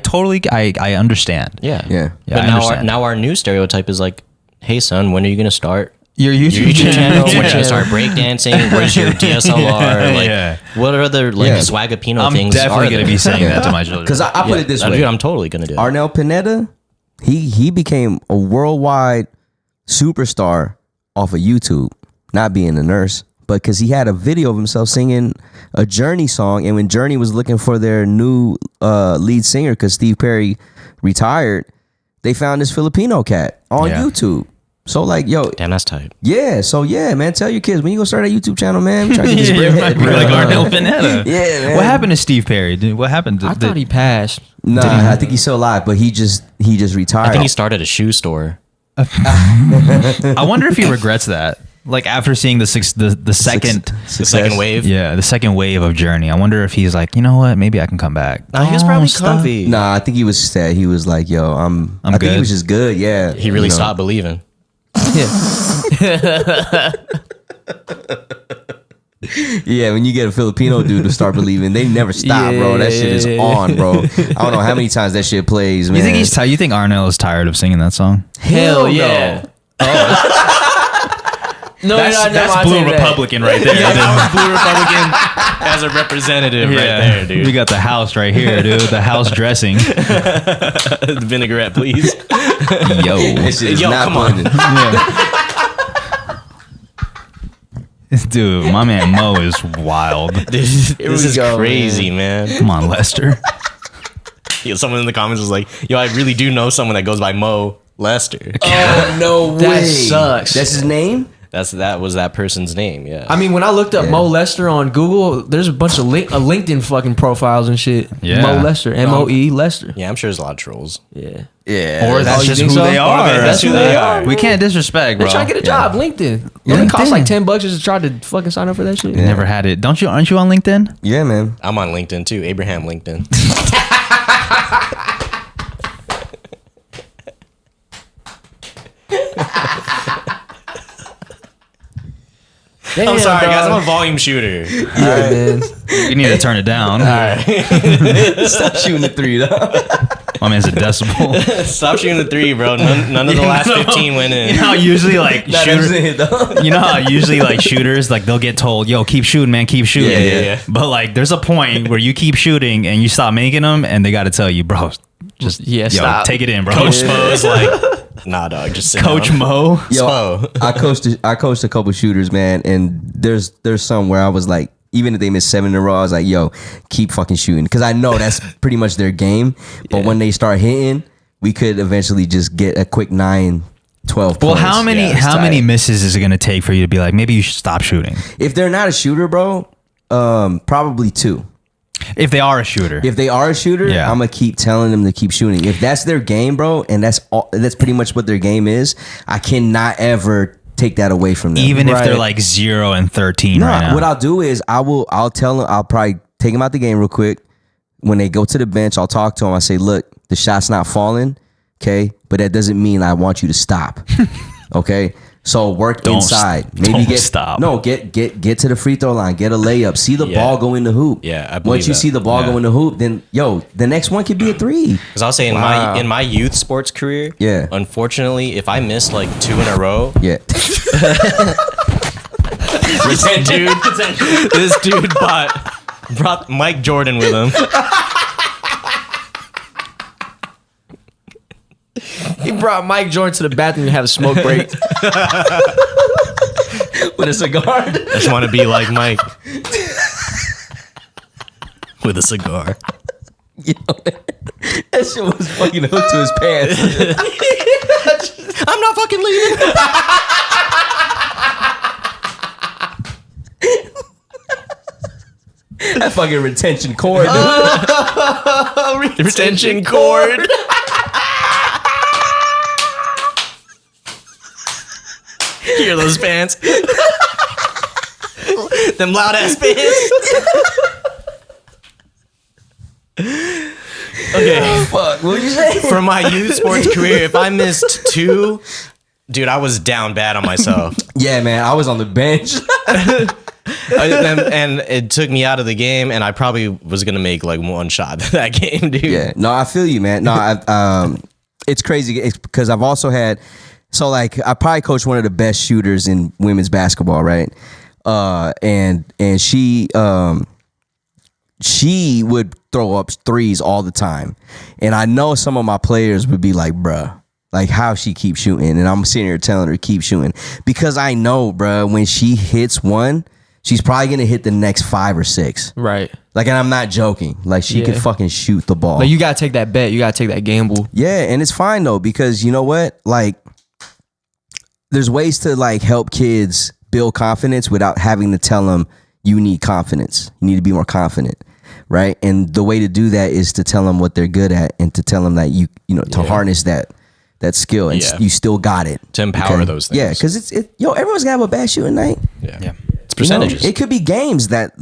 understand. Yeah. Yeah. Yeah, But I now understand. now our new stereotype is like, hey son, when are you gonna start Your your YouTube channel? When are you Yeah. gonna start breakdancing? Where's your DSLR? Like Yeah. what other like Yeah. swagapino I'm things definitely are gonna there? be saying that to my children. Because I put it this way. Dude, I'm totally gonna do it. Arnel Pineda, he became a worldwide superstar off of YouTube, not being a nurse, but because he had a video of himself singing a Journey song, and when Journey was looking for their new lead singer, because Steve Perry retired, they found this Filipino cat on Yeah. YouTube. So like, yo, Damn, that's tight. yeah, so yeah, man, tell your kids when you gonna start a YouTube channel, man. Try to get this You're bread. like Arnel Pineda. Yeah, man. What happened to Steve Perry? What happened? I thought he passed. Nah, I think he's still alive, but he just retired. I think he started a shoe store. I wonder if he regrets that. Like after seeing the second, The second wave. yeah, the second wave of Journey. I wonder if he's like, you know what? Maybe I can come back. Nah, he was probably stop. comfy. Nah, I think he was sad. He was like, yo, I think good. he was just good. Yeah. He really You know. stopped believing. Yeah, when you get a Filipino dude to start believing, they never stop, bro. That shit is on, bro. I don't know how many times that shit plays, man. You think he's you think Arnel is tired of singing that song? Hell yeah. No, That's Blue Republican right there. That was Blue Republican as a representative right there, dude. We got the house right here, dude. The house dressing. Vinaigrette, please. Yo. That shit is Yo, not come on. blended. Dude, my man Mo is wild. This is go, crazy, man. Come on, Lester. Yeah, someone in the comments was like, yo, I really do know someone that goes by Mo Lester. Oh, no way. That sucks. That's his name? That was that person's name, yeah. I mean, when I looked up Mo Lester on Google, there's a bunch of LinkedIn fucking profiles and shit. Yeah. Mo Lester, MOE Lester. yeah, I'm sure there's a lot of trolls. Yeah. Yeah. Or that's you just think who so? they are. That's who they are. We can't disrespect, They're bro. trying to get a job. LinkedIn. It only costs like $10 just to try to fucking sign up for that shit. Never had it. Aren't you on LinkedIn? Yeah, man. I'm on LinkedIn too. Abraham LinkedIn. Damn, I'm sorry, dog. guys. I'm a volume shooter. All right, man. You need to turn it down. Stop shooting the three, though. My man's a decibel. Stop shooting the three, bro. None of the last 15 went in. You know how usually like though. you know how usually like shooters like they'll get told, yo, keep shooting, man, keep shooting. Yeah. But like there's a point where you keep shooting and you stop making them and they got to tell you, bro, just stop. take it in, bro. Coach Mo's like, nah, dog, just sit Coach down. Mo. Yo, Spo. I coached a couple shooters, man, and there's some where I was like, even if they miss 7 in a row, I was like, yo, keep fucking shooting. Because I know that's pretty much their game. But when they start hitting, we could eventually just get a quick 9 12 Well, points. how many misses is it going to take for you to be like, maybe you should stop shooting? If they're not a shooter, bro, probably 2. If they are a shooter. If they are a shooter, I'm gonna keep telling them to keep shooting. If that's their game, bro, and that's pretty much what their game is, I cannot ever take that away from them. Even if they're like 0 and 13 right now. What I'll do is I'll tell them, I'll probably take them out the game real quick. When they go to the bench, I'll talk to them. I say, look, the shot's not falling, okay? But that doesn't mean I want you to stop. Okay? So work inside. Maybe stop. No, get to the free throw line. Get a layup. See the ball go in the hoop. Yeah, I believe Once you see the ball go in the hoop, then the next one could be a 3. Because I'll say in my youth sports career, unfortunately, if I miss like 2 in a row, this dude brought Mike Jordan with him. He brought Mike Jordan to the bathroom to have a smoke break. With a cigar. I just want to be like Mike. With a cigar. Yo, that shit was fucking hooked to his pants. I'm not fucking leaving. That fucking retention cord, dude. Retention cord. Hear those fans? Them loud ass fans. Okay. Fuck. What did you say? For my youth sports career, if I missed 2, dude, I was down bad on myself. Yeah, man. I was on the bench. And it took me out of the game, and I probably was gonna make like 1 shot that game, dude. Yeah. No, I feel you, man. No, it's crazy. It's because I've also had. So like I probably coached one of the best shooters in women's basketball, right? And she would throw up threes all the time. And I know some of my players would be like, bruh, like how she keeps shooting. And I'm sitting here telling her keep shooting. Because I know, bruh, when she hits one, she's probably gonna hit the next 5 or 6. Right. Like, and I'm not joking. Like she could fucking shoot the ball. Like you gotta take that bet. You gotta take that gamble. Yeah, and it's fine though, because you know what? Like there's ways to like help kids build confidence without having to tell them you need confidence. You need to be more confident, right? And the way to do that is to tell them what they're good at and to tell them that you know to harness that skill and you still got it. To empower those things. Yeah, because everyone's gonna have a bad shooting night. Yeah. It's percentages. It could be games that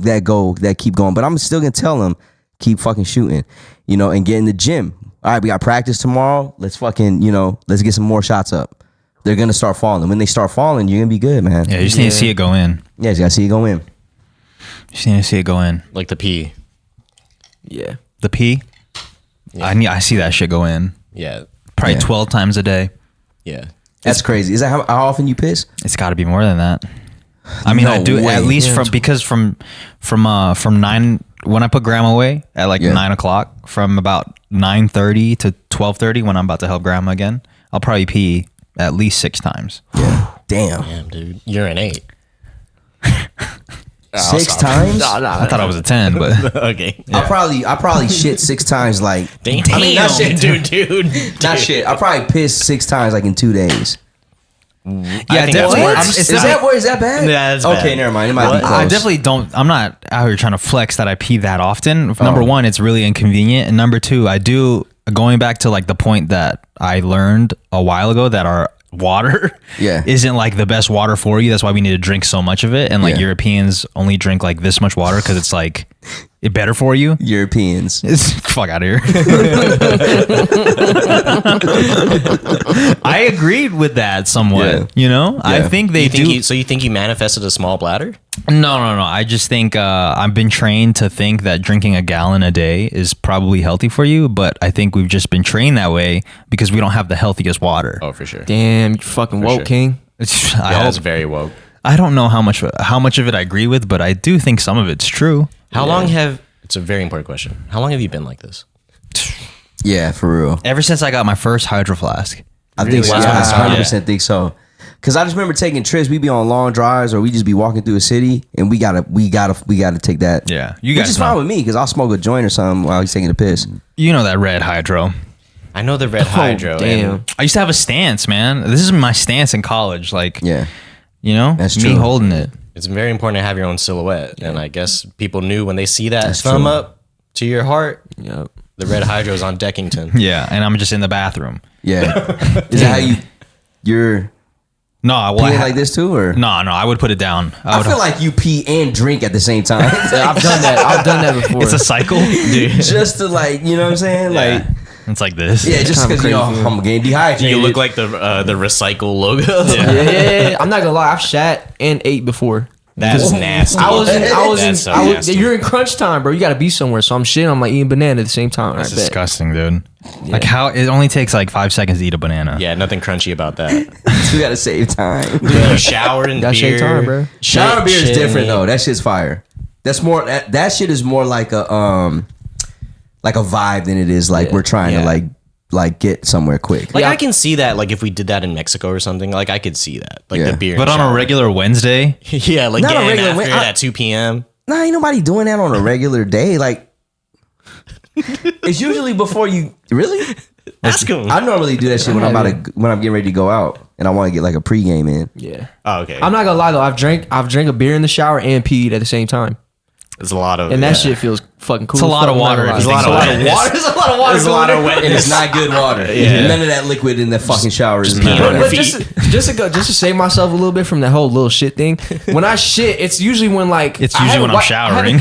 keep going, but I'm still gonna tell them keep fucking shooting, and get in the gym. All right, we got practice tomorrow. Let's fucking, let's get some more shots up. They're gonna start falling. When they start falling, you're gonna be good, man. Yeah, you just need to see it go in. Yeah, you gotta see it go in. You just need to see it go in. Like the P. Yeah. The P? Yeah. I see that shit go in. Yeah. Probably 12 times a day. Yeah. That's crazy. Is that how often you piss? It's got to be more than that. I mean, I do at least from 9 when I put grandma away at like 9 o'clock, from about 9:30 to 12:30 when I'm about to help grandma again, I'll probably pee at least 6 times. Yeah. Damn, dude. Urinate. 6 times? No. I thought I was a 10, but okay. Yeah. I probably shit 6 times. Like, damn. I mean, not shit, dude. Not shit. I probably pissed 6 times like in 2 days. Yeah, definitely. Is that bad? Yeah, it's okay, bad. never mind. It might be close. I definitely don't. I'm not out here trying to flex that I pee that often. Number one, it's really inconvenient, and number two, I do. Going back to like the point that I learned a while ago that our water isn't like the best water for you. That's why we need to drink so much of it. And like Europeans only drink like this much water because it's like it better for you. Europeans. Fuck out of here. I agreed with that somewhat. I think they do. So you think you manifested a small bladder? No. I just think I've been trained to think that drinking a gallon a day is probably healthy for you, but I think we've just been trained that way because we don't have the healthiest water. Oh, for sure. Damn, you fucking woke, King. That's very woke. I don't know how much of it I agree with, but I do think some of it's true. How long it's a very important question. How long have you been like this? Yeah, for real. Ever since I got my first hydro flask. I think so. I 100% think so. Cause I just remember taking trips. We'd be on long drives, or we just be walking through a city, and we gotta take that. Yeah, which is fine with me, cause I'll smoke a joint or something while he's taking a piss. You know that red hydro. I know the red hydro. Damn. I used to have a stance, man. This is my stance in college. Like, Yeah. you know, That's me true. holding it. It's very important to have your own silhouette. And I guess people knew when they see that That's thumb true. up to your heart, Yep. the red hydro is on Deckington. Yeah, and I'm just in the bathroom. Yeah. Is that how you're No, peeing like this too, or? No, I would put it down. I feel like you pee and drink at the same time. Yeah, I've done that. I've done that before. it's a cycle, dude. Just to like, you know what I'm saying? Like, It's like this. yeah, just kinda because you know crazy. I'm getting dehydrated. You look like the recycle logo. yeah. I'm not gonna lie. I've shat and ate before. That's nasty. I was That's so nasty. you're in crunch time, bro. You got to be somewhere. So I'm shitting. I'm like eating banana at the same time. That's I bet. disgusting, dude. Like how it only takes like 5 seconds to eat a banana. Yeah, nothing crunchy about that. You gotta save time. You showered and Gotta beer. shake time, bro. Shower beer is shit, different yeah. though. That shit's fire. That's more that shit is more like a vibe than it is like we're trying to like get somewhere quick. Like Yeah. I can see that. Like if we did that in Mexico or something, like I could see that. Like Yeah. the beer. But and on a shower. regular Wednesday, yeah, like Not a getting regular after it Wed- at 2 p.m. Nah, ain't nobody doing that on a regular day. Like it's usually before you really. Ask him. I normally do that shit when I'm getting ready to go out and I want to get like a pregame in. Yeah. Oh, okay. I'm not gonna lie though. I've drank a beer in the shower and peed at the same time, There's a lot of and that yeah. shit feels fucking cool. It's a as lot fuck, of I'm not water gonna if lie. you There's a lot of think water. There's a lot of water. There's a lot of wetness. And it's not good water. Yeah. None of that liquid in the fucking shower is peeing good. on your But feet. just to save myself a little bit from that whole little shit thing. When I shit, it's usually when like it's I usually haven't when I'm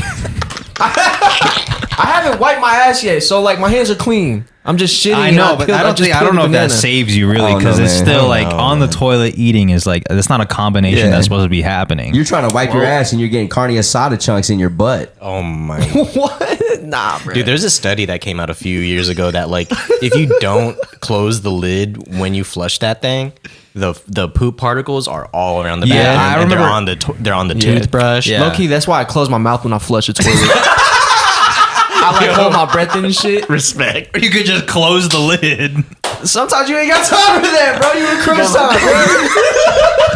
wi- showering. I haven't wiped my ass yet, so like my hands are clean. I'm just shitting. I and know, but peeled- I don't just know peeled if the that banana. saves you really Oh, no, because it's man. still Oh, like no, on the man. toilet eating is like that's not a combination Yeah. that's supposed to be happening. You're trying to wipe your ass and you're getting carne asada chunks in your butt. Oh my. What? Nah, bro. Dude, there's a study that came out a few years ago that like if you don't close the lid when you flush that thing, the poop particles are all around the Yeah, bathroom. I and remember- they're on the toothbrush. Yeah. Low key, that's why I close my mouth when I flush a toilet. I like hold my breath in and shit. Respect. You could just close the lid. Sometimes you ain't got time for that, bro. You in crunch time, bro.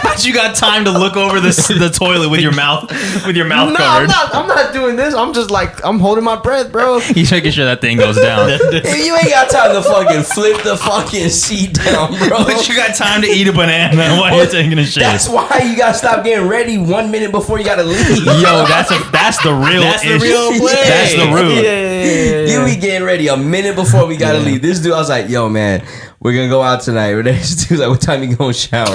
But you got time to look over the toilet with your mouth No, covered. I'm not doing this. I'm just like I'm holding my breath, bro. He's making sure that thing goes down. If you ain't got time to fucking flip the fucking seat down, bro. But you got time to eat a banana while you're taking a shit. That's why you gotta stop getting ready 1 minute before you gotta leave. Yo, that's the real That's the issue. real play. That's the root. You be getting ready a minute before we gotta leave. This dude, I was like, yo, man, we're gonna go out tonight. This dude's like, what time you gonna shower?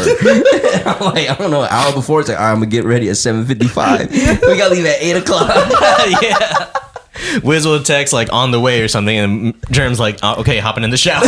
I'm like, I don't know, an hour before. It's like, all right, I'm gonna get ready at 7:55. We gotta leave at 8 o'clock. Yeah. Wiz will text like on the way or something, and Jerm's like, oh, okay, hopping in the shower.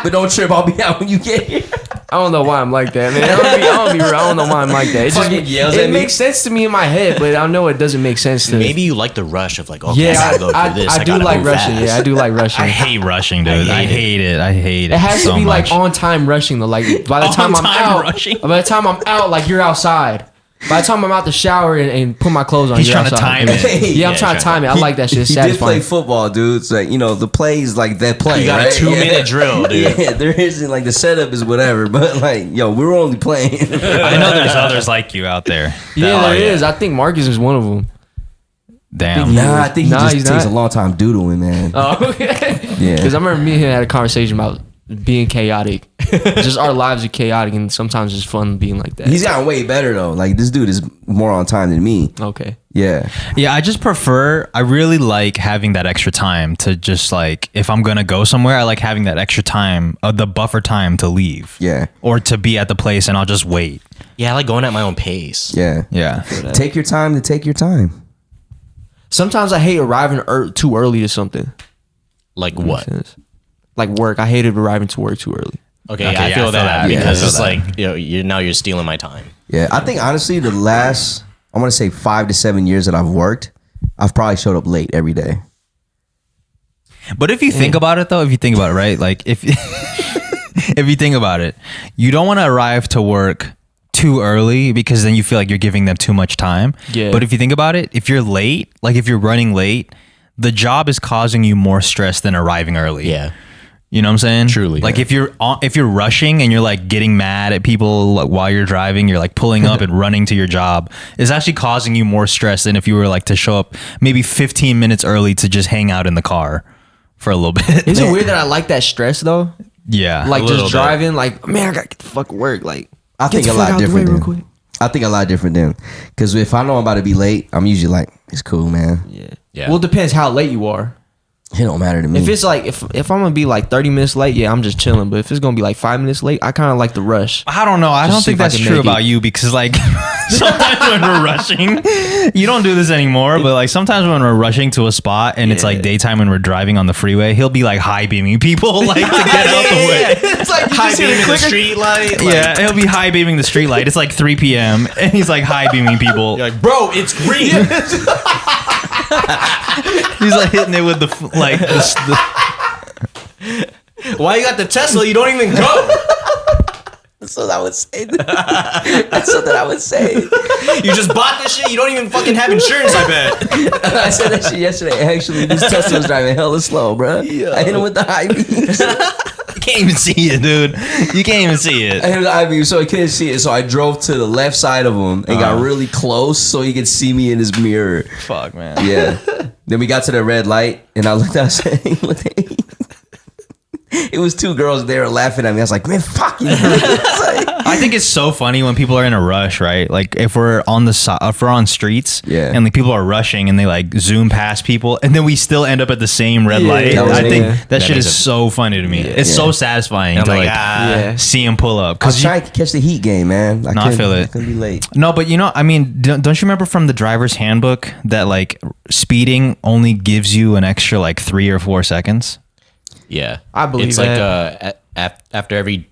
But don't trip, I'll be out when you get here. I don't know why I'm like that, man. I don't know why I'm like that. It just Fucking yells at it me. makes sense to me in my head, but I know it doesn't make sense to Maybe you like the rush of like, okay, Yeah, I gotta go through this. I do gotta like go rushing. fast. Yeah, I do like rushing. I hate rushing, dude. I hate it. It has so to be much. like on time rushing though. Like by the time I'm On-time out, rushing? by the time I'm out, like you're outside. By the time I'm out the shower and put my clothes on, He's you're trying to outside. time it. Yeah, I'm trying to time it. I like that shit. It's He did play satisfying. football, dude. It's like, you know, the plays like that play. You got right? a 2-minute drill, dude. Yeah, there isn't like the setup is whatever, but like, yo, we're only playing. I know there's others like you out there. Yeah, Oh, there is. I think Marcus is one of them. Damn. Nah, I think he Nah, just he's takes not. a long time doodling, man. Oh, okay. Yeah. Because I remember me and him had a conversation about being chaotic. Just our lives are chaotic, and sometimes it's fun being like that. He's gotten way better though. Like this dude is more on time than me. Okay. Yeah. Yeah, I really like having that extra time to just like, if I'm going to go somewhere, I like having that extra time, the buffer time to leave. Yeah. Or to be at the place and I'll just wait. Yeah, I like going at my own pace. Yeah. Yeah. Take your time to take your time. Sometimes I hate arriving too early to something. Like what? Makes sense. Like work. I hated arriving to work too early. Okay, Okay, yeah, I yeah, feel I feel that that. Yeah, because I it's feel like, you know, you're stealing my time. Yeah. I think honestly the last, I want to say 5 to 7 years that I've worked, I've probably showed up late every day. But if you think about it though, right? Like if if you think about it, you don't want to arrive to work too early because then you feel like you're giving them too much time. Yeah. But if you think about it, if you're late, like if you're running late, the job is causing you more stress than arriving early. Yeah. You know what I'm saying? Truly. Like Yeah. if you're rushing and you're like getting mad at people like, while you're driving, you're like pulling up and running to your job, it's actually causing you more stress than if you were like to show up maybe 15 minutes early to just hang out in the car for a little bit. Is it weird that I like that stress though? Yeah, Like a just little driving, like man, I gotta get the fuck work. Like I think a lot different. I think a lot different then, because if I know I'm about to be late, I'm usually like, it's cool, man. Yeah. Well, it depends how late you are. It don't matter to me. If it's like if I'm gonna be like 30 minutes late, yeah, I'm just chilling. But if it's gonna be like 5 minutes late, I kind of like the rush. I don't know. I don't think that's true about you because like sometimes when we're rushing, you don't do this anymore. But like sometimes when we're rushing to a spot and it's like daytime and we're driving on the freeway, he'll be like high beaming people like to get out the way. It's like high beaming the street light. Yeah, he'll be high beaming the street light. It's like 3 p.m. and he's like high beaming people. You're like, bro, it's green. He's like hitting it with the Why you got the Tesla? You don't even go. That's what I would say. That's something I would say. You just bought this shit. You don't even fucking have insurance. I bet. I said that shit yesterday. Actually, this Tesla was driving hella slow, bro. Yeah. I hit him with the high beams. You can't even see it, dude. You can't even see it. I hit him with the high beam, so he couldn't see it. So I drove to the left side of him and got really close so he could see me in his mirror. Fuck, man. Yeah. Then we got to the red light, and I looked outside. It was 2 girls there laughing at me. I was like, man, fuck you. I think it's so funny when people are in a rush, right? Like if we're on if we're on streets, and like people are rushing and they like zoom past people, and then we still end up at the same red light. I think that shit is so funny to me. It's so satisfying to like see him pull up. I was trying to catch the heat game, man. I feel it. I couldn't be late. No, but you know, I mean, don't you remember from the driver's handbook that like speeding only gives you an extra like 3 or 4 seconds? Yeah, I believe it's that. like after every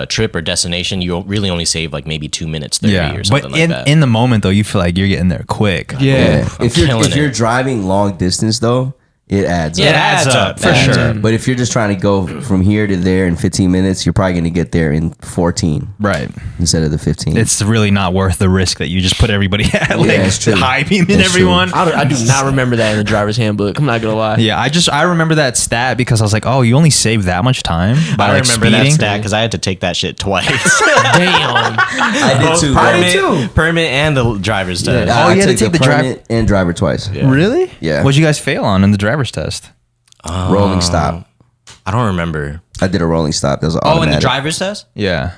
trip or destination, you really only save like maybe 2 minutes 30 or something like that. But in the moment though, you feel like you're getting there quick. Yeah. If you're driving long distance though, it adds up. It adds up for sure. But if you're just trying to go from here to there in 15 minutes, you're probably going to get there in 14. Right. Instead of the 15. It's really not worth the risk that you just put everybody at. Like it's true. high beaming everyone. I do not remember that in the driver's handbook. I'm not gonna lie. Yeah, I remember that stat because I was like, oh, you only save that much time by I like remember speeding? that stat because I had to take that shit twice. Damn. I did too. Permit and the driver's test. Yeah, Oh, I you had to took take the permit and driver twice. Yeah. Really? Yeah. What'd you guys fail on in the driver's test? Rolling stop. I don't remember. I did a rolling stop. That was Oh, in the driver's test? Yeah.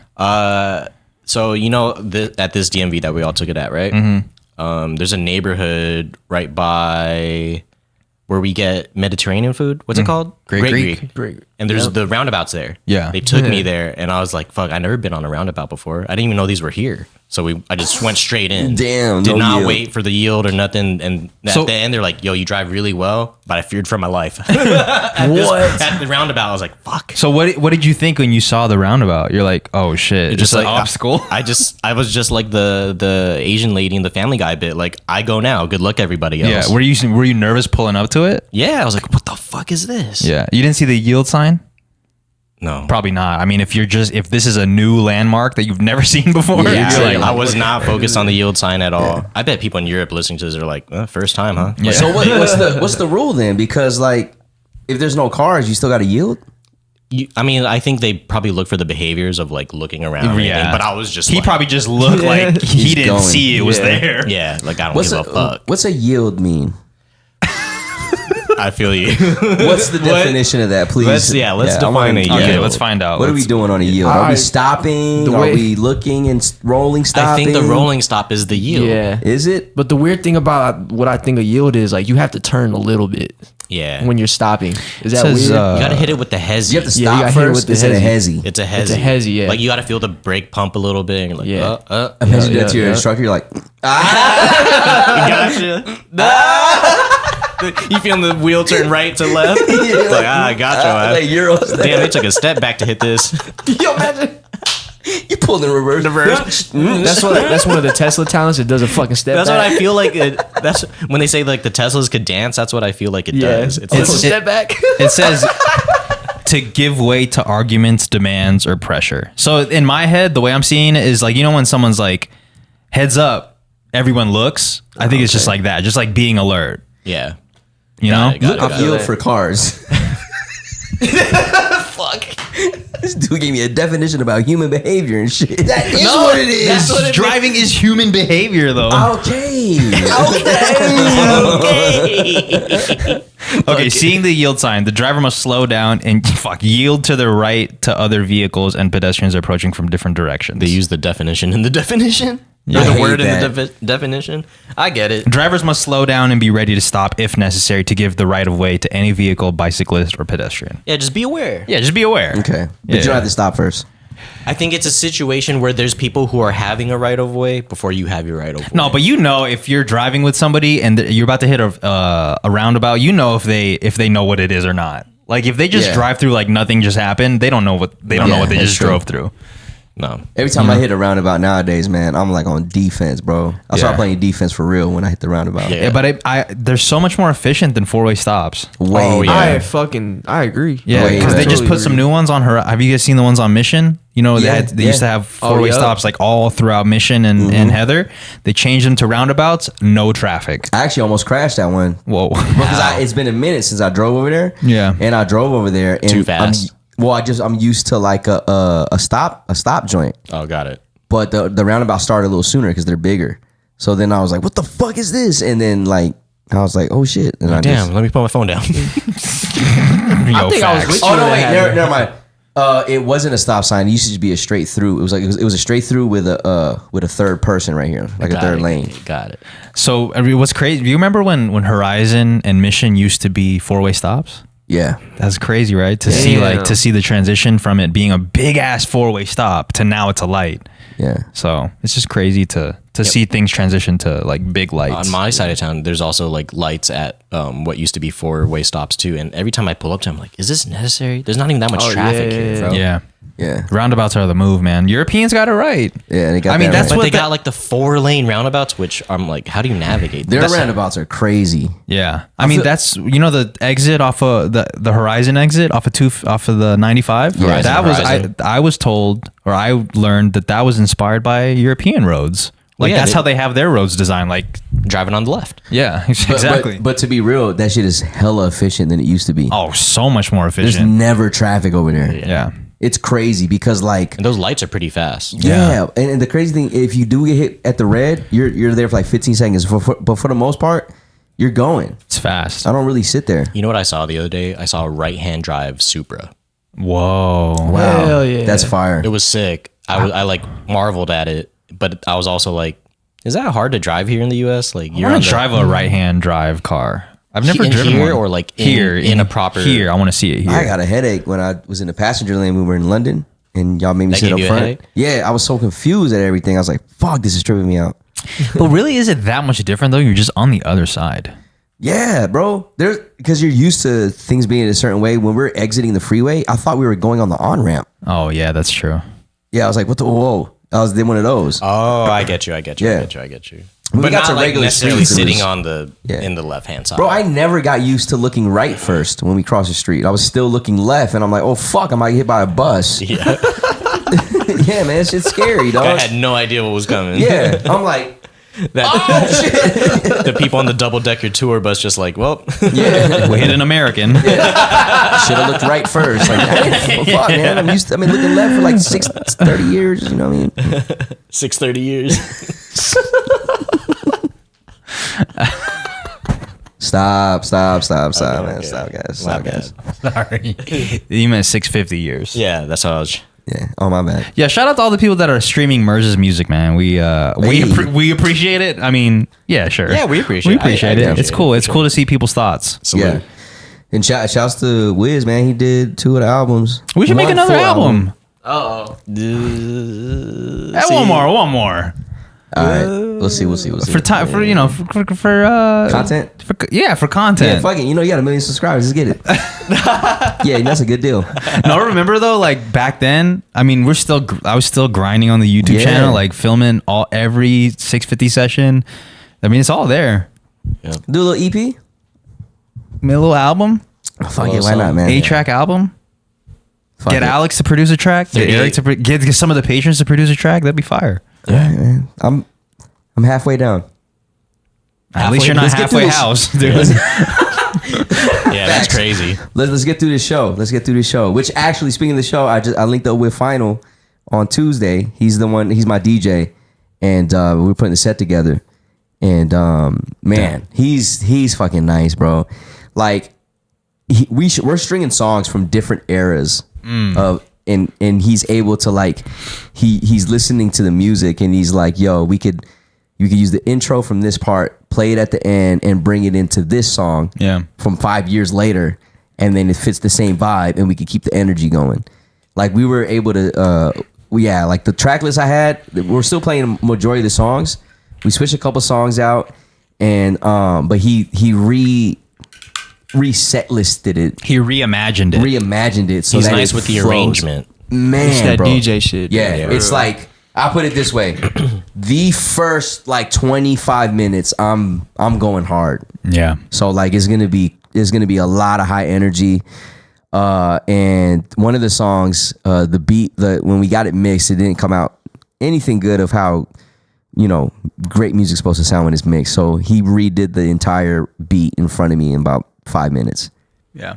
So you know, at this DMV that we all took it at, right? Mm-hmm. There's a neighborhood right by where we get Mediterranean food. What's it called? Great Great. And there's the roundabouts there. Yeah. They took me there, and I was like, "Fuck! I've never been on a roundabout before. I didn't even know these were here." So I just went straight in. Damn, Did no not yield. wait for the yield or nothing. And at the end, they're like, "Yo, you drive really well," but I feared for my life. What? At the roundabout, I was like, "Fuck." So what did you think when you saw the roundabout? You're like, oh shit, just like obstacle. I was just like the Asian lady in the Family Guy bit. Like, I go now. Good luck, everybody else. Yeah. Were you nervous pulling up to it? Yeah, I was like, what the fuck is this? Yeah. You didn't see the yield sign? No. Probably not. I mean, if this is a new landmark that you've never seen before, Yeah, you're like, I was not focused on the yield sign at all. I bet people in Europe listening to this are like, first time, huh? Yeah. So what's the rule then? Because like, if there's no cars, you still got to yield. I mean, I think they probably look for the behaviors of like looking around. And everything, but I was just. He like, probably just looked like he didn't going. see it was there. Yeah, like I don't give a fuck. What's a yield mean? I feel you. What's the definition of that, please? Let's define a yield. Okay, let's find out. What are we doing on a yield? Are we stopping? Are we looking and rolling, stopping? I think the rolling stop is the yield. Yeah. Is it? But the weird thing about what I think a yield is, like, you have to turn a little bit. Yeah. When you're stopping. Is that says, weird? You gotta hit it with the hezzy. You have to you stop gotta hit it first. with the Is it a hezzy. hezzy? It's a hezzy. It's a hezzy, yeah. Like you gotta feel the brake pump a little bit, and you're like, Yeah. Imagine that to your instructor. You're like, gotcha. You feeling the wheel turn right to left? Like, I got like you. Euros. Damn, they took a step back to hit this. Yo, imagine. You pulled in reverse. That's one of the Tesla talents. It does a fucking step That's back. what I feel like. That's when they say like the Teslas could dance. That's what I feel like it does. It's a step back. It says to give way to arguments, demands, or pressure. So in my head, the way I'm seeing it is like, you know, when someone's like, heads up, everyone looks. I think it's just like that, just like being alert. Yeah. You know, Yield for cars. fuck? This dude gave me a definition about human behavior and shit. That is what it is. That's what driving is human behavior, though. Okay. Okay, seeing the yield sign, the driver must slow down and yield to the right to other vehicles and pedestrians approaching from different directions. They use the definition in the definition. Yeah, Or I the hate word in that. the definition. I get it. Drivers must slow down and be ready to stop if necessary to give the right of way to any vehicle, bicyclist, or pedestrian. Yeah, just be aware. Yeah, just be aware. Okay. But Yeah. you don't have to stop first. I think it's a situation where there's people who are having a right of way before you have your right of way. No, but if you're driving with somebody and you're about to hit a roundabout, if they know what it is or not. Like if they just drive through like nothing just happened, they don't know what they that's just true. drove through. No. Every time I hit a roundabout nowadays, man, I'm like on defense, bro. I start playing defense for real when I hit the roundabout. Yeah. Yeah, but they're so much more efficient than four-way stops. Way. Oh, yeah. I agree. Yeah, Way because they better. just put some new ones on her. Have you guys seen the ones on Mission? You know, they used to have four-way yeah. stops like all throughout Mission and Heather. They changed them to roundabouts, no traffic. I actually almost crashed that one. Whoa. Because it's been a minute since I drove over there. Yeah. And I drove over there. And Too fast? I'm used to like a stop joint. Oh, got it. But the roundabout started a little sooner because they're bigger. So then I was like, what the fuck is this? And then like, I was like, oh shit. And I Damn, let me put my phone down. Yo, I think I was with you. Oh no, when wait, that happened. never mind. It wasn't a stop sign. It used to just be a straight through. It was a straight through with a third person right here, like a Got third it. lane. Got it. So what's crazy? Do you remember when Horizon and Mission used to be four-way stops? Yeah, That's crazy, right? To see the transition from it being a big ass four-way stop to now it's a light. yeah. So it's just crazy to see things transition to like big lights. On my side of town, there's also like lights at what used to be four-way stops too. And every time I pull up to them, I'm like, is this necessary? There's not even that much traffic here, bro. Yeah. Yeah. Roundabouts are the move, man. Europeans got it right. Yeah, they got I mean, that that's right. But what they got like the 4-lane roundabouts, which I'm like, how do you navigate? Their That's- roundabouts are crazy. Yeah. I mean, that's the exit off of the Horizon exit off of the 95. Yeah, that was Horizon. I was told, or I learned that was inspired by European roads. Like yeah, that's they- how they have their roads designed. Like, driving on the left. yeah, But- exactly. But to be real, that shit is hella efficient than it used to be. oh, so much more There's efficient. never traffic over there. Yeah. It's crazy because like And those lights are pretty fast. yeah, and the crazy thing, if you do get hit at the red, you're there for like 15 seconds. But for the most part, you're going. It's fast. I don't really sit there. You know what I saw the other day? I saw a right-hand drive Supra. Whoa. Wow, Hell yeah. that's fire. It was sick. I like marveled at it, but I was also like, is that hard to drive here in the U.S.? Like I you're want on to the, drive a right-hand drive car. I've never in driven here one. or like here in a proper here. I want to see it here. I got a headache when I was in the passenger lane when we were in London, and y'all made me That sit gave up you a front. headache? Yeah, I was so confused at everything. I was like, "Fuck, this is tripping me out." But really, is it that much different though? You're just on the other side. Yeah, bro. There's because you're used to things being a certain way. When we're exiting the freeway, I thought we were going on the on ramp. Oh yeah, that's true. Yeah, I was like, "What the whoa?" I was in one of those. Oh, I get you. Yeah. I get you. When we But got not to like regular necessarily streets, it sitting was- on the Yeah. in the left hand side. Bro, I never got used to looking right first when we crossed the street. I was still looking left, and I'm like, "Oh fuck, I might get hit by a bus." yeah. Yeah, man, shit's scary, dog. I had no idea what was coming. Yeah, I'm like, That, the people on the double decker tour bus just like, well, yeah. We hit an American. Should have looked right first. Like, fuck, man. I've been looking left for like 30 years. You know what I mean? 6:30 years. Stop, man. okay. Stop, guys. My Stop, guys. Sorry, you meant 650 years. Yeah, that's how I was. Yeah. Oh, my bad. Yeah, shout out to all the people that are streaming Merz's music, man. We appreciate it. I mean, yeah, sure. Yeah, we appreciate We it. I appreciate it. appreciate It's it, cool. for It's sure. cool to see people's thoughts. Yeah. And shouts to Wiz, man. He did 2 of the albums. We should make One another full album. Uh-oh. One more. All right. We'll see. For time, for Content? For content. Yeah, Yeah. fuck it. You know, you got 1 million subscribers. Let's get it. Yeah, that's a good deal. No, remember though, like back then. I mean, I was still grinding on the YouTube Yeah. channel, like filming every 650 session. I mean, it's all there. Do a little EP? Made a little album, Fuck it. Why not, man? 8-track album. Fuck Get it. Alex to produce a track. Get 38. Eric to get some of the patrons to produce a track. That'd be fire. Yeah, man. I'm halfway down. At least you're not Let's get halfway through this. house, dude. Yeah, that's crazy. Let's get through this show. Which actually, speaking of the show, I linked up with Final on Tuesday. He's my DJ, and we were putting the set together. And man, he's fucking nice, bro. Like we're stringing songs from different eras of, and he's able to like he's listening to the music, and he's like, yo, you could use the intro from this part, play it at the end, and bring it into this song from 5 years later, and then it fits the same vibe, and we could keep the energy going. Like we were able to like the track list I had, we're still playing a majority of the songs. We switched a couple songs out, and but he reset listed it. He reimagined it. So he's that nice with the arrangement. Man, it's that bro. DJ shit. Yeah, it's like, I'll put it this way: the first like 25 minutes, I'm going hard. Yeah. So like there's gonna be a lot of high energy. And one of the songs, the beat, when we got it mixed, it didn't come out anything good of how, great music's supposed to sound when it's mixed. So he redid the entire beat in front of me in about 5 minutes. Yeah.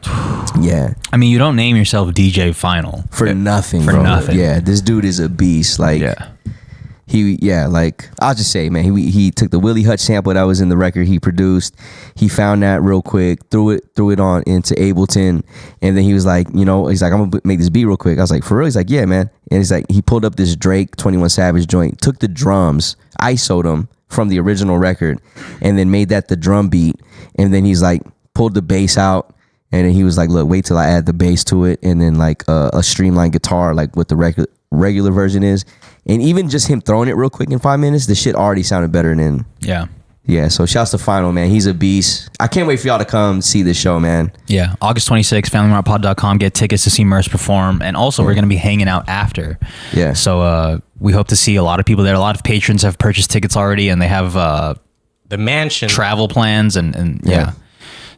Yeah. I mean, you don't name yourself DJ Final For nothing, For bro. nothing. Yeah, this dude is a beast. Like, like, I'll just say, man, he took the Willie Hutch sample that was in the record he produced. He found that real quick, threw it on into Ableton, and then he was like, he's like, I'm gonna make this beat real quick. I was like, for real? He's like, yeah, man. And he's like, he pulled up this Drake 21 Savage joint, took the drums, ISO'd them from the original record, and then made that the drum beat. And then he's like, pulled the bass out, and then he was like, look, wait till I add the bass to it, and then like a streamlined guitar, like what the regular version is. And even just him throwing it real quick in 5 minutes, the shit already sounded better than. Yeah, so shouts to Final, man. He's a beast. I can't wait for y'all to come see this show, man. Yeah, August 26th, FamilyMartPod.com. Get tickets to see Merz perform. And also, we're going to be hanging out after. Yeah. So we hope to see a lot of people there. A lot of patrons have purchased tickets already, and they have the mansion travel plans. And yeah.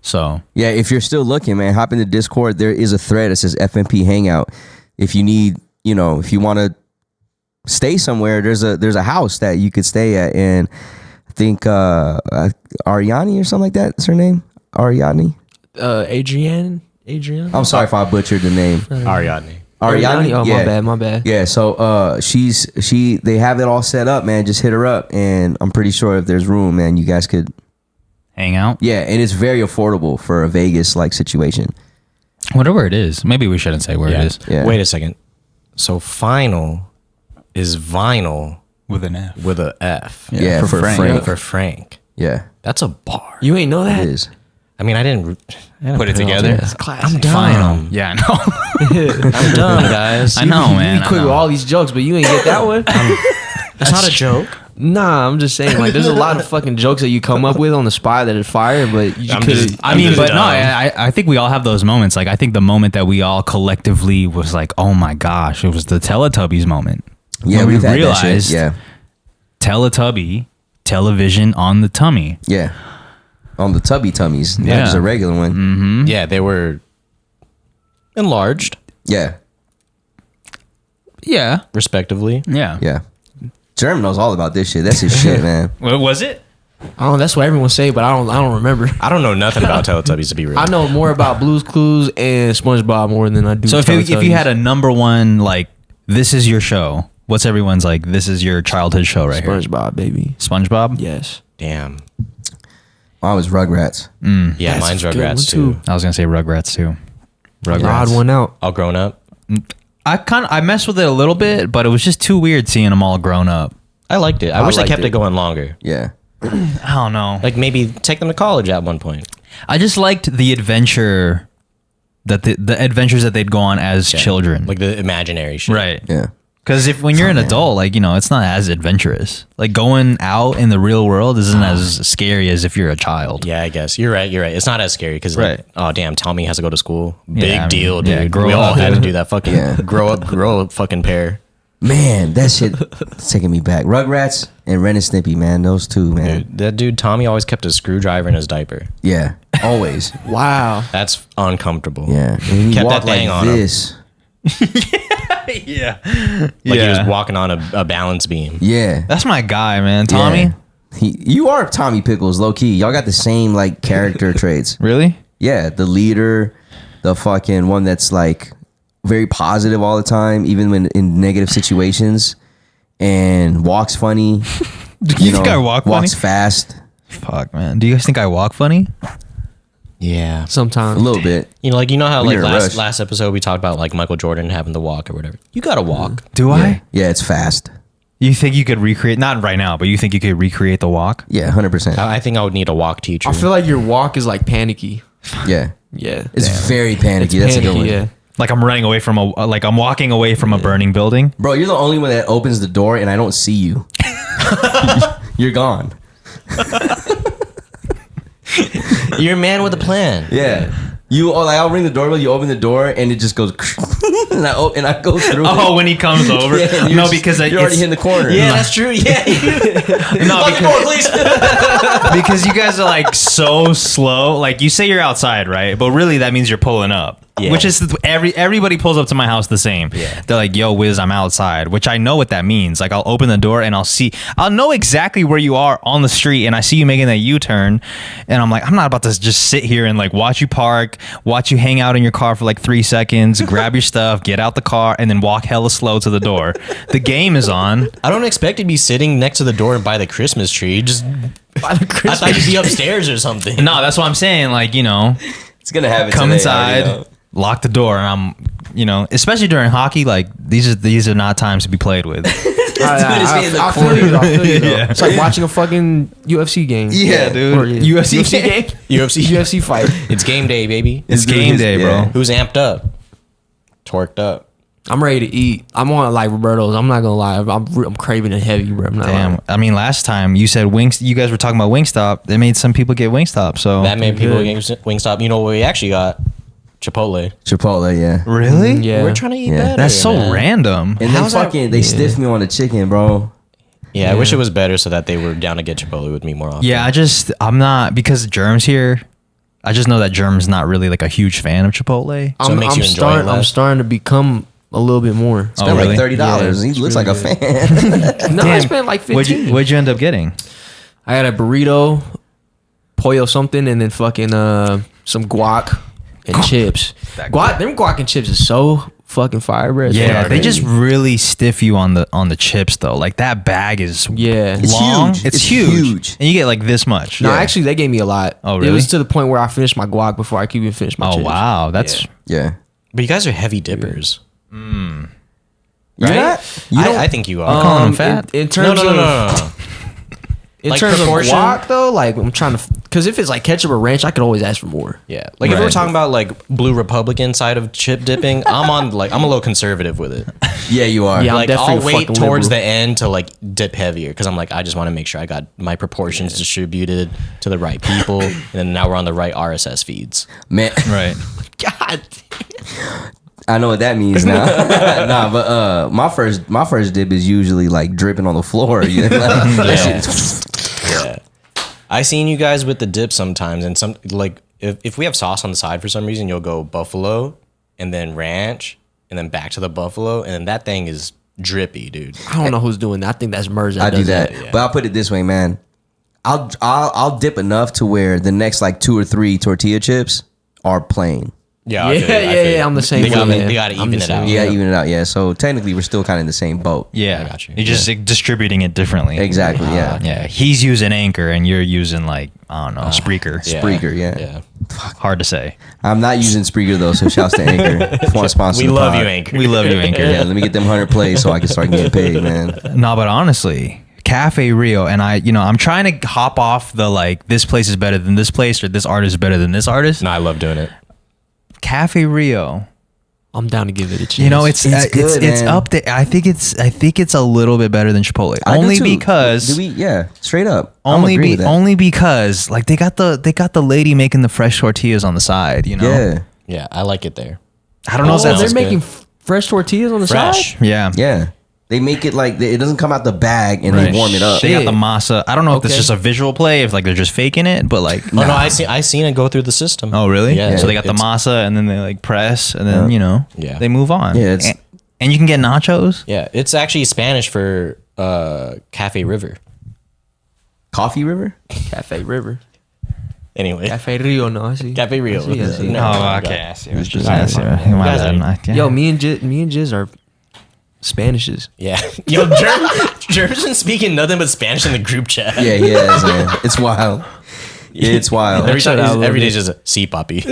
So. Yeah, if you're still looking, man, hop into Discord. There is a thread that says FMP Hangout. If you need, if you want to stay somewhere, there's a house that you could stay at, and I think Ariani or something like that is her name. Ariani. Adrian. I'm sorry if I butchered the name. Ariani. Oh, my bad. Yeah, so they have it all set up, man. Just hit her up, and I'm pretty sure if there's room, man, you guys could hang out. Yeah, and it's very affordable for a Vegas like situation. Whatever it is. Maybe we shouldn't say where it is. Yeah. Wait a second. So Final is vinyl with an F. With a F. Yeah, for Frank. For Frank. Yeah. That's a bar. You ain't know that? It is. I mean, I didn't put it together. It's classic. I'm dumb. Yeah, I know. I'm dumb, guys. I know, man. You quick with all these jokes, but you ain't get that one. That's not a joke. Nah, I'm just saying, like, there's a lot of fucking jokes that you come up with on the spot that are fire, but you could. I think we all have those moments. Like, I think the moment that we all collectively was like, oh my gosh, it was the Teletubbies moment. Yeah, we realized. That shit. Yeah, Teletubby, television on the tummy. Yeah, on the tubby tummies. Yeah, just a regular one. Mm-hmm. Yeah, they were enlarged. Yeah, respectively. Yeah. Jerm knows all about this shit. That's his shit, man. What was it? Oh, that's what everyone say, but I don't remember. I don't know nothing about Teletubbies, to be real. I know more about Blue's Clues and SpongeBob more than I do. So if you had a number one, like, this is your show, what's everyone's like, this is your childhood show right here? SpongeBob, baby. SpongeBob? Yes. Damn. I was Rugrats. Yeah, mine's Rugrats too. I was gonna say Rugrats too. Rugrats. Odd one out. All grown up. I messed with it a little bit, but it was just too weird seeing them all grown up. I liked it. I wish they kept it going longer. Yeah. I don't know. Like maybe take them to college at one point. I just liked the adventure that the adventures that they'd go on as children. Like the imaginary shit. Right. Yeah. Because when you're an adult, like, it's not as adventurous. Like, going out in the real world isn't as scary as if you're a child. Yeah, I guess. You're right. It's not as scary because, like, oh, damn, Tommy has to go to school. Big deal, dude. Yeah, we all had to do that fucking grow up fucking pair. Man, that shit taking me back. Rugrats and Ren and Snippy, man. Those two, man. Dude, that dude, Tommy, always kept a screwdriver in his diaper. Yeah, always. Wow. That's uncomfortable. Yeah. And he kept walked that thing like on this. Yeah. Like he was walking on a balance beam. Yeah. That's my guy, man. Tommy. Yeah. You are Tommy Pickles, low key. Y'all got the same, like, character traits. Really? Yeah, the leader, the fucking one that's like very positive all the time, even when in negative situations, and walks funny. Do you think I walk walks funny? fast? Fuck, man. Do you guys think I walk funny? Yeah. Sometimes. A little bit. You know, like how When like you're in a rush. last episode we talked about like Michael Jordan having the walk or whatever. You gotta walk. Do I? Yeah, it's fast. You think you could recreate, not right now, but you think you could recreate the walk? Yeah, 100%. I think I would need a walk teacher. I feel like your walk is like panicky. Yeah. Yeah. It's very panicky. That's a good one. Yeah. Like I'm running away from like I'm walking away from a burning building. Bro, you're the only one that opens the door and I don't see you. You're gone. You're a man with a plan. Yeah. I'll ring the doorbell, you open the door and it just goes and I go through. Oh, when he comes over. Yeah, No, because you're already in the corner. Yeah, that's true. Yeah. No, Lock the door, please. because you guys are like so slow. Like you say you're outside, right? But really that means you're pulling up. Yeah. Which is everybody pulls up to my house the same. Yeah. They're like, "Yo, Wiz, I'm outside," which I know what that means. Like I'll open the door and I'll know exactly where you are on the street, and I see you making that U-turn, and I'm like, I'm not about to just sit here and like watch you park, watch you hang out in your car for like 3 seconds, grab your stuff, get out the car, and then walk hella slow to the door. The game is on. I don't expect you to be sitting next to the door and by the Christmas tree. Just By the I Christmas. thought you'd be upstairs or something. No, that's what I'm saying. Like, you know, It's gonna happen. come today, I already inside, know. lock the door, and I'm, you know, especially during hockey, like these are not times to be played with. I feel you. I feel you. Though. Yeah. It's like watching a fucking UFC game. Yeah, dude. Or, yeah. UFC game. UFC fight. It's game day, baby. It's game day, bro. Yeah. Who's amped up? Torqued up. I'm ready to eat. I'm on like Roberto's. I'm not gonna lie. I'm craving it heavy, bro. I'm not Damn. lying. I mean, last time you said Wings, you guys were talking about Wingstop. They made some people get Wingstop. So That made people good. get Wingstop. You know what we actually got? Chipotle. Chipotle, yeah. really, Yeah. We're trying to eat Yeah. better. that's so man. random. And then How's that- fucking they stiff me on the chicken, bro. Yeah, I wish it was better so that they were down to get Chipotle with me more often. Yeah, I'm not, because Jerm's here. I just know that Jerm's not really like a huge fan of Chipotle. So it makes you enjoy it less? I'm starting to become a little bit more. Oh, Spent really? like $30. Yeah, he it's looks really like a fan. No, I spent like 15. What'd you end up getting? I had a burrito, pollo something, and then fucking some guac and chips. That Them guac and chips is so fucking fire, bro. It's Yeah, fucking they just crazy. really stiff you on the chips though. Like that bag is Yeah. It's long. huge. It's It's huge. huge. And you get like this much. No, actually, they gave me a lot. Oh, It really? was to the point where I finished my guac before I could even finish my Oh chips. wow, that's Yeah. But you guys are heavy dippers. You're Right? not? You don't? I think you are. calling them fat? In no, terms no. In Like terms proportion? of guac, though, like I'm trying to, because if it's like ketchup or ranch, I could always ask for more. Yeah, like if we're Right. talking about like Blue Republican side of chip dipping, I'm a little conservative with it. Yeah, you are. Yeah. I'm Like definitely I'll a wait fucking towards liberal. the end to like dip heavier because I'm like I just want to make sure I got my proportions distributed to the right people, and then now we're on the right RSS feeds. Man, right. God. I know what that means now. Nah, but my first dip is usually like dripping on the floor. You know? That shit- Yeah, I seen you guys with the dip sometimes, and some like if we have sauce on the side for some reason, you'll go buffalo and then ranch and then back to the buffalo, and then that thing is drippy, dude. I don't know who's doing that. I think that's Merz. I do does that. yeah. But I'll put it this way, man. I'll dip enough to where the next like 2 or 3 tortilla chips are plain. Yeah, Yeah, I'm the same They got way, man. they got to I'm even the it same out. way. Yeah, even it out. Yeah, so technically we're still kind of in the same boat. Yeah, I got you. You're just like, distributing it differently. Exactly. Yeah. Yeah, he's using Anchor and you're using like I don't know Spreaker. Yeah. Spreaker, yeah. Yeah. Hard to say. I'm not using Spreaker though, so shouts to Anchor. If you want to sponsor We the love pod. you, Anchor. We love you, Anchor. Yeah, let me get them 100 plays so I can start getting paid, man. No, but honestly, Cafe Rio, and I'm trying to hop off the like this place is better than this place or this artist is better than this artist. No, I love doing it. Cafe Rio, I'm down to give it a chance. you know, it's good, it's man. up there. I think it's a little bit better than Chipotle, I do only too. because Do we? Yeah, straight up. I'm only agree with that. only because like they got the lady making the fresh tortillas on the side. You know, Yeah, Yeah, I like it there. I don't know if Oh, that's they're good. making fresh tortillas on the Fresh. side. yeah. yeah. They make it like it doesn't come out the bag and Right. they warm it up. They got the Shit. masa. I don't know if that's Okay. just a visual play, if like they're just faking it, but like. Oh no, I seen it go through the system. Oh really? Yeah. So they got the It's- masa and then they like press and then Yeah. they move on. Yeah, it's- and you can get nachos. Yeah, it's actually Spanish for Cafe River. Coffee River. Cafe River. Anyway. Cafe Rio, no, I see. Cafe Rio. I see. No, Oh, okay. I see. It's just guys Yo, me and Jiz are Spanishes. Yeah. Yo, Jerm's been speaking nothing but Spanish in the group chat. Yeah, he is, man. It's wild. It's wild. Every day is just a sí, papi.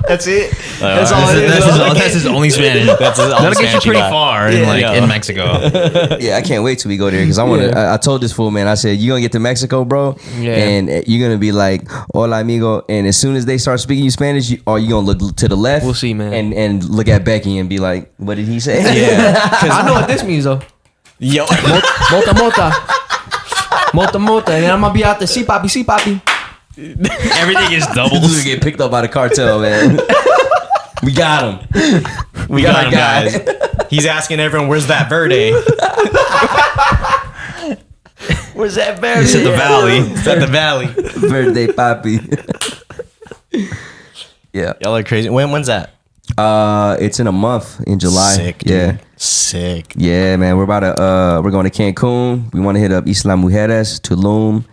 That's it. That's all it is. That's his only Spanish. That's his only That'll get you Spanish pretty got. far in Mexico. Yeah, I can't wait till we go there because I want to. I told this fool, man. I said, "You gonna get to Mexico, bro, and you're gonna be like, hola, amigo." And as soon as they start speaking you Spanish, you gonna look to the left. We'll see, man. And look at Becky and be like, "What did he say?" Yeah. I know what this means though. Yo. Mota mota. Mota mota. And then I'm gonna be out there. See papi. Everything is This doubles. dude get picked up by the cartel, man. We got him. We got him, guys. He's asking everyone, where's that verde? Where's that verde? It's at the valley. It's at the valley. Birthday papi. Yeah. Y'all are crazy. When's that? It's in a month in July. Sick, dude. Yeah. Sick. Yeah, man. We're about to we're going to Cancun. We want to hit up Isla Mujeres, Tulum.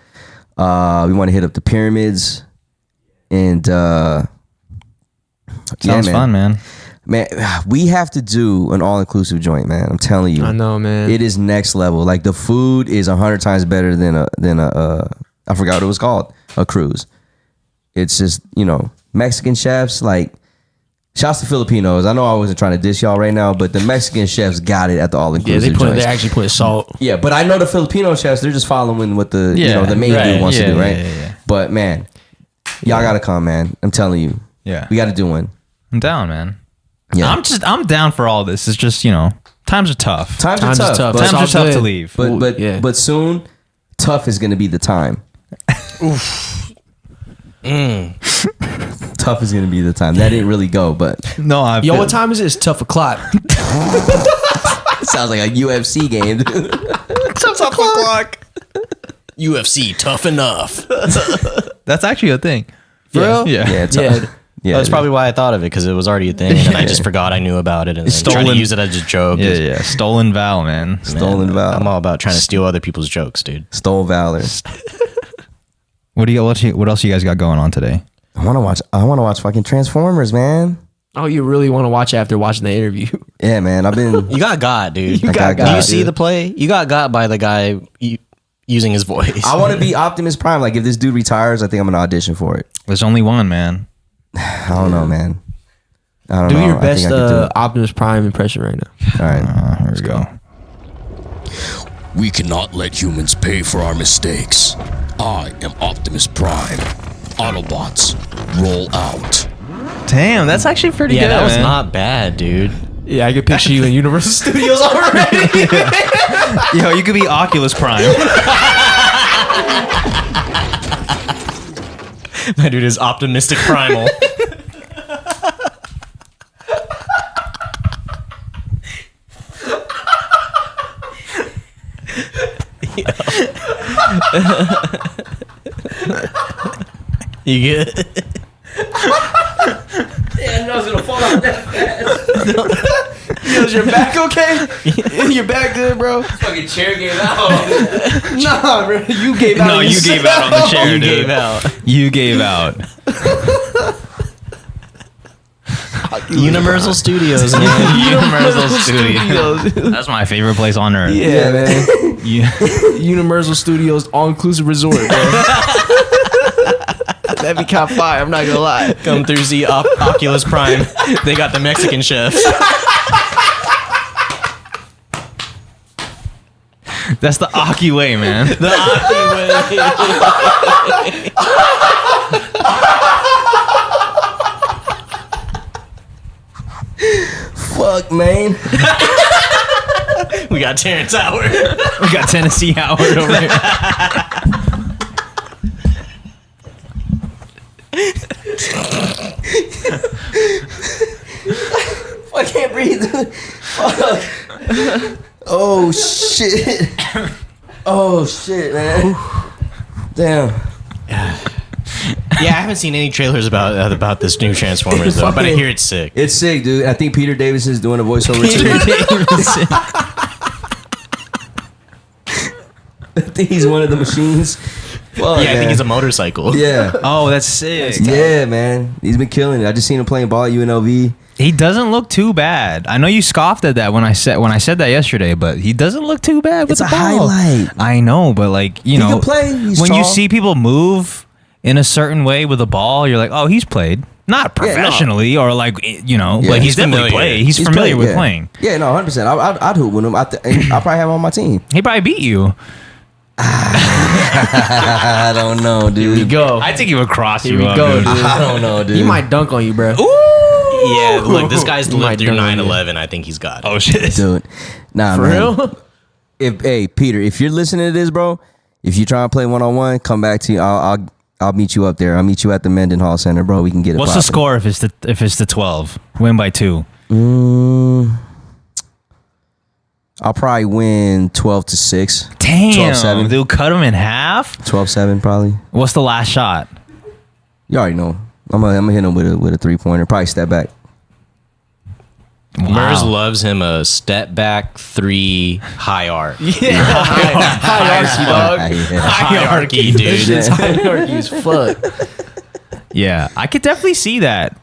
We want to hit up the pyramids. And Sounds fun, man. Man, we have to do an all-inclusive joint, man. I'm telling you. I know, man. It is next level. Like the food is 100 times better than a I forgot what it was called, a cruise. It's just, Mexican chefs, like, shouts to Filipinos. I know I wasn't trying to diss y'all right now, but the Mexican chefs got it at the all-inclusive joints. They actually put salt. Yeah, but I know the Filipino chefs, they're just following what the the main dude wants to do, right? Yeah. But man, y'all gotta come, man. I'm telling you. Yeah. We gotta do one. I'm down, man. Yeah. I'm down for all this. It's just, times are tough. Times are tough. Times are tough to leave. But soon, tough is gonna be the time. Oof. Tough is gonna be the time. That didn't really go, but No, what time is it? It's tough o'clock. it sounds like a UFC game. tough o'clock. UFC, tough enough. That's actually a thing. For real? Yeah. Yeah, tough. Yeah, That's probably why I thought of it, because it was already a thing, and then I just forgot I knew about it, and then trying to use it as a joke. Yeah. Stolen Val, man. Stolen Valor. I'm all about trying to steal other people's jokes, dude. Stole Valor. What else you guys got going on today? I want to watch fucking Transformers, man. Oh, you really want to watch it after watching the interview? Yeah, man. I've been. You got dude. I got Do you got, see dude. the play? You got by the guy using his voice. I want to be Optimus Prime. Like if this dude retires, I think I'm gonna audition for it. There's only one, man. I don't know, man. I don't know. Do your I think best I could do it. Optimus Prime impression right now. All right. Here we go. We cannot let humans pay for our mistakes. I am Optimus Prime. Autobots, roll out. Damn, that's actually pretty yeah, good. that was man. not bad, dude. Yeah, I could picture you in Universal Studios already. Yo, you could be Oculus Prime. My dude is optimistic primal. You good? Yeah, I was gonna fall out that fast. Yo, is your back okay? Your back good, bro? Fucking chair gave out. Nah, bro. You gave out. No, you gave out on the chair, You dude. gave out. You gave out. Universal Studios, man. Universal Studios. That's my favorite place on earth. Yeah, man. Yeah. Universal Studios all-inclusive resort, bro. That'd be cop fire. I'm not gonna lie. Come through, see Oculus Prime. They got the Mexican chefs. That's the Aki way, man. The Aki way. Fuck, man. We got Terrence Howard. We got Tennessee Howard over here. I can't breathe. Fuck. Oh shit. Oh shit, man. Damn. Yeah, I haven't seen any trailers about this new Transformers though, but I hear it's sick. It's sick, dude. I think Peter Davison is doing a voiceover too. I think he's one of the machines. Fuck, I think he's a motorcycle. Yeah. Oh, that's sick. Yeah, man. He's been killing it. I just seen him playing ball at UNLV. He doesn't look too bad. I know you scoffed at that when I said that yesterday, but he doesn't look too bad with It's the a ball. highlight. I know, but like you know, can play. He's when you tall. see people move in a certain way with a ball, you're like, oh, he's played. Not professionally or like you know, Yeah, but he's he's definitely played. He's familiar played, with yeah. playing. Yeah, no, 100%. I'd hoop with him. I'll probably have him on my team. He probably beat you. I don't know, dude. Here we go. I think he would cross Here you we up. go, dude. dude. I don't know, dude. He might dunk on you, bro. Yeah, look, this guy's You might lived through dunk on you. 9/11. I think he's got it. Oh shit. Dude. Nah, For man. real? Hey, Peter, if you're listening to this, bro, if you're trying to play 1-on-1, come back to you. I'll meet you up there. I'll meet you at the Mendenhall Center, bro. We can get it. What's the score if it's the 12? Win by 2. I'll probably win 12-6. Damn, 12-7. dude, cut him in half. 12-7 probably. What's the last shot? You already know. I'm gonna hit him with a 3-pointer. Probably step back. Merz loves him a step back 3 high arc. Yeah. Hierarchy, dog. Yeah. Hierarchy, This dude. shit's hierarchy as fuck. Yeah, I could definitely see that.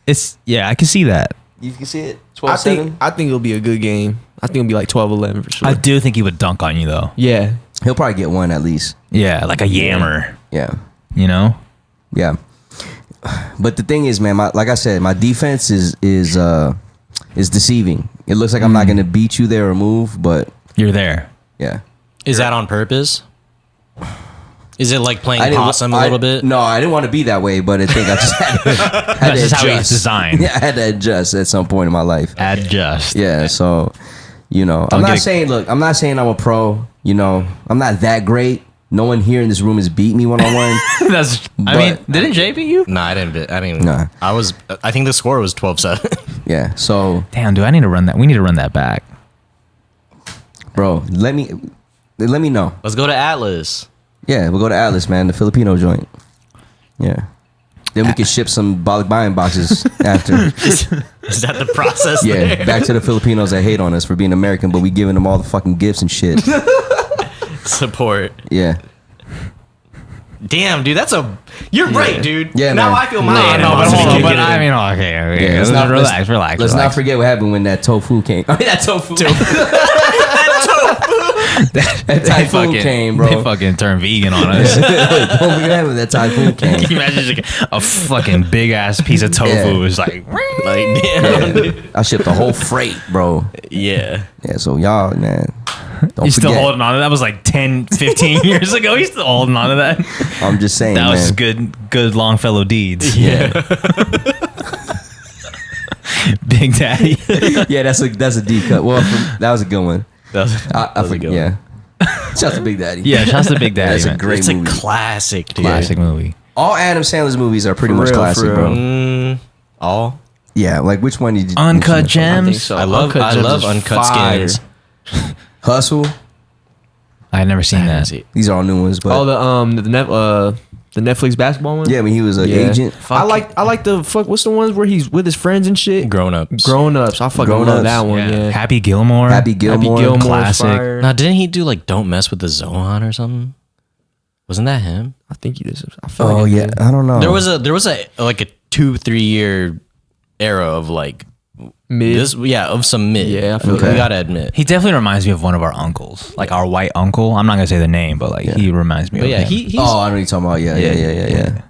I can see that. You can see it. I 12-7. think it'll be a good game. I think it'll be like 12-11 for sure. I do think he would dunk on you though. Yeah. He'll probably get one at least. Yeah, like a yammer. Yeah. You know. Yeah. But the thing is, man, like I said, my defense is deceiving. It looks like I'm not gonna beat you there or move, but You're there. yeah. Is that on purpose? Is it like playing possum a little bit? No, I didn't want to be that way, but I think I just had to That's just how he's adjust. designed. Yeah, I had to adjust at some point in my life. Adjust. Yeah, so you know, I'm not saying I'm a pro. You know, I'm not that great. No one here in this room has beat me 1-on-1. That's. I mean, didn't Jay beat you? No, I didn't. Nah. I think the score was 12-7. Yeah, so Damn, dude, I need to run that. We need to run that back. bro, let me know. Let's go to Atlas. Yeah, we'll go to Atlas, man, the Filipino joint. Yeah. Then we can ship some buying boxes after. Is that the process? Yeah, there? back to the Filipinos that hate on us for being American, but we giving them all the fucking gifts and shit. Support. Yeah. Damn, dude, you're right, dude. Yeah, now man. I feel my Okay. Let's not- relax. Let's not forget what happened when that tofu came. I mean, that tofu. that typhoon came, bro. They fucking turned vegan on us. Don't forget what happened when that typhoon Can came. you imagine just a fucking big ass piece of tofu? Yeah. It was like, damn, dude. I shipped the whole freight, bro. Yeah. Yeah, so y'all, man. Don't he's still forget. holding on to that. That was like 10, 15 years ago. He's still holding on to that. I'm just saying, That was man. good Longfellow deeds. Yeah. Big Daddy. Yeah, that's a deep cut. Well, that was a good one. That I was a forget. good one. Yeah. Shout out to Big Daddy. Yeah, shouts to Big Daddy. That's a man. great It's movie. a classic, dude. Classic movie. All Adam Sandler's movies are pretty For much real, classic, for bro. real. All? Yeah, like which one did you Uncut I think Gems. so. I love Gems is Uncut fire. Skins. Hustle? I had never seen that. These are all new ones, but Oh, the Netflix basketball one. yeah, when he was an agent. I like the fuck. What's the ones where he's with his friends and shit? Grown Ups. Grown Ups. I fucking Grown love Ups. that one. Yeah. Happy Gilmore. Happy Gilmore. Happy Gilmore. classic. Fire. Now, didn't he do like Don't Mess with the Zohan or something? Wasn't that him? I think he did. I feel Oh like yeah, I don't know. There was a like a 2-3 year era of like mid. of some mid. Yeah, I feel we that. gotta admit. He definitely reminds me of one of our uncles, like our white uncle. I'm not gonna say the name, but like he reminds me But of yeah, him. he's Oh, I know what you're talking about. Yeah.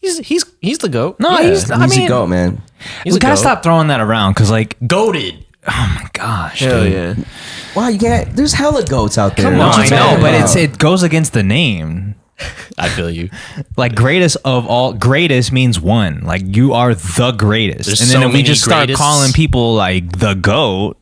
he's the goat. No, Yeah. he's. I He's mean, a goat, man. He's we a gotta goat. stop throwing that around because, like, Goated. oh my gosh, Hell dude. yeah. Wow, you can't. There's hella goats out there. No, What you I know, talking but about? it goes against the name. I feel you. Like greatest of all, greatest means one. Like you are the greatest, There's and then so if we many just start greatest. calling people like the goat,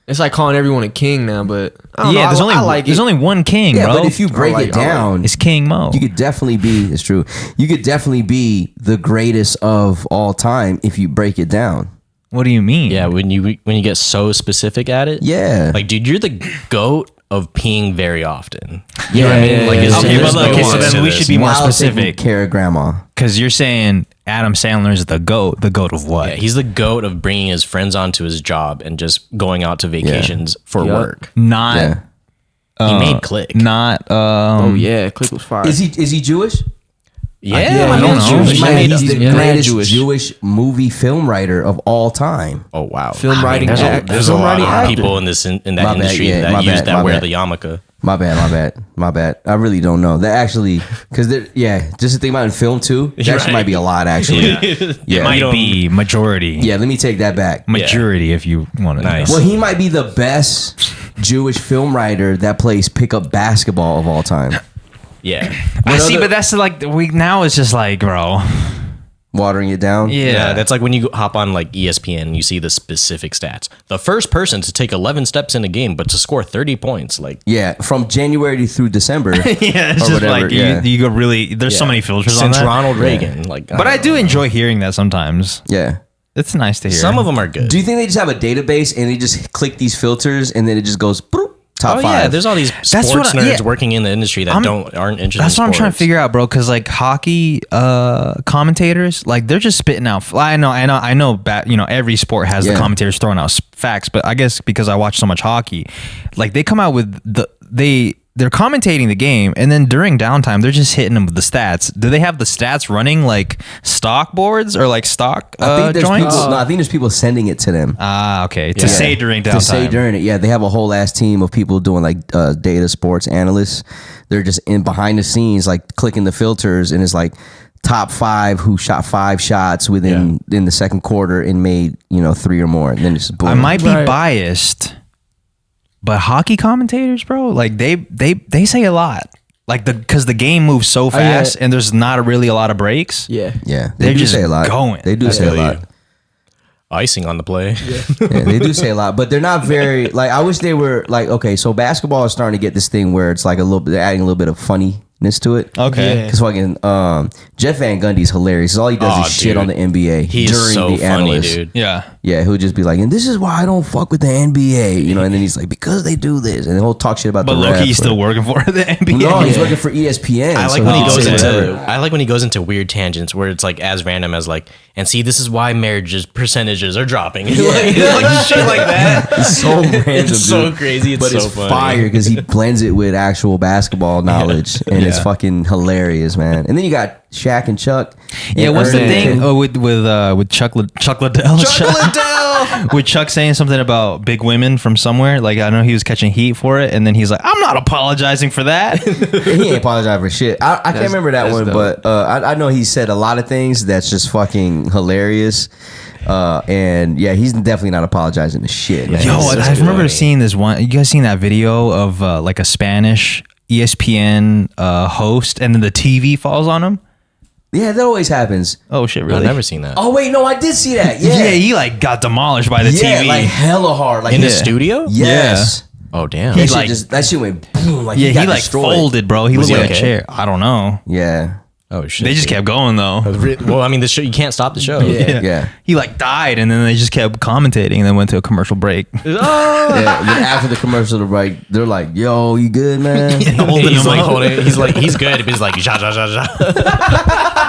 It's like calling everyone a king now, but I don't know, there's only I like there's it. only one king, Yeah, bro. but if you break like- it down, it's King Mo. you could definitely be. It's true. You could definitely be the greatest of all time if you break it down. What do you mean? Yeah, when you get so specific at it. Yeah. Like, dude, you're the goat of peeing very often. You know what I mean? yeah, Like, yeah, it's- Okay, there's but look, no okay, so nuance then to we this. should be more while taking specific care of grandma. because you're saying Adam Sandler is the goat. The goat of what? Yeah, he's the goat of bringing his friends onto his job and just going out to vacations for Yup. work. Not Yeah. He made Click. Not. Oh yeah, Click was fire. Is he Jewish? Yeah, I don't know. Jewish. Man, he's the greatest Jewish. Jewish movie film writer of all time. Oh wow. Film writing. There's a lot of people in this in that My bad, industry yeah, my that use bad, that my wear bad. the yarmulke. My bad. I really don't know. That actually, because just to think about it in film too, that actually might be a lot actually. It might be majority. Yeah, let me take that back. Majority, if you want to. Nice. Well, he might be the best Jewish film writer that plays pickup basketball of all time. Yeah. I see, but that's like now it's just like, bro. Watering it down. Yeah, that's like when you hop on like ESPN and you see the specific stats. The first person to take 11 steps in a game, but to score 30 points, like Yeah, from January through December. Yeah, it's Or just whatever, like yeah. you go really. There's so many filters on since that. Ronald Reagan. Like, But I do enjoy hearing that sometimes. Yeah. It's nice to hear. some of them are good. Do you think they just have a database and they just click these filters and then it just goes boop, top Oh 5? yeah, there's all these sports what I- nerds yeah. working in the industry that aren't interested. That's in what I'm trying to sports. figure out, bro. Because like hockey commentators, like they're just spitting out. I know. Every sport has the commentators throwing out facts, but I guess because I watch so much hockey, like they come out with they're commentating the game, and then during downtime, they're just hitting them with the stats. Do they have the stats running like stock boards or like stock I think there's joints? people. No, I think there's people sending it to them. Okay. To say during downtime. To say during it, yeah. They have a whole ass team of people doing like data sports analysts. They're just in behind the scenes, like clicking the filters, and it's like top 5 who shot 5 shots in the second quarter and made 3 or more. And then it's boom. I might be biased, but hockey commentators, bro, like they say a lot. Like because the game moves so fast and there's not really a lot of breaks. Yeah. Yeah, They're do just say a lot. going. They do say a lot. Icing on the play. Yeah, they do say a lot, but they're not very like. I wish they were like. Okay, so basketball is starting to get this thing where it's like a little bit. They're adding a little bit of funniness to it. Okay. Because fucking Jeff Van Gundy's hilarious. 'Cause all he does is shit on the NBA He's during so the funny, analyst. dude. Yeah. Yeah, he'll just be like, and this is why I don't fuck with the NBA, and then he's like, because they do this, and he'll talk shit about But the Loki, refs. he's still working for the NBA. No, he's working for ESPN. I like so when he can goes say into. whatever. I like when he goes into weird tangents where it's like as random as like, and see, this is why marriages percentages are dropping. like shit like that. It's so random, It's so dude. crazy. It's But so it's funny. fire because he blends it with actual basketball knowledge, and it's fucking hilarious, man. And then you got Shaq and Chuck. Yeah, and what's the Arnel. thing with Chuck Liddell? With Chuck saying something about big women from somewhere. Like I know he was catching heat for it, and then he's like, "I'm not apologizing for that." He ain't apologizing for shit. I can't remember that one, dope. but I know he said a lot of things that's just fucking hilarious. And yeah, he's definitely not apologizing to shit, man. Yo, It's I just remember funny. seeing this one. You guys seen that video of like a Spanish ESPN host, and then the TV falls on him? Yeah, that always happens. Oh shit, I've really? never seen that. Oh wait, no, I did see that. Yeah, Yeah, he like got demolished by the yeah, TV. like hella hard, like In the studio? Yes. Oh damn. That, like- that shit went boom. Like yeah, he got he like destroyed. folded, bro. He Was looked he like a okay? chair. I don't know. Yeah, Oh shit. They just kept going though. Well, I mean, the show you can't stop the show. yeah. He like died, and then they just kept commentating, and then went to a commercial break. Yeah, then after the commercial break, they're like, "Yo, you good, man?" Holding He's him like like, holding. He's like he's good. But he's like ja ja ja ja.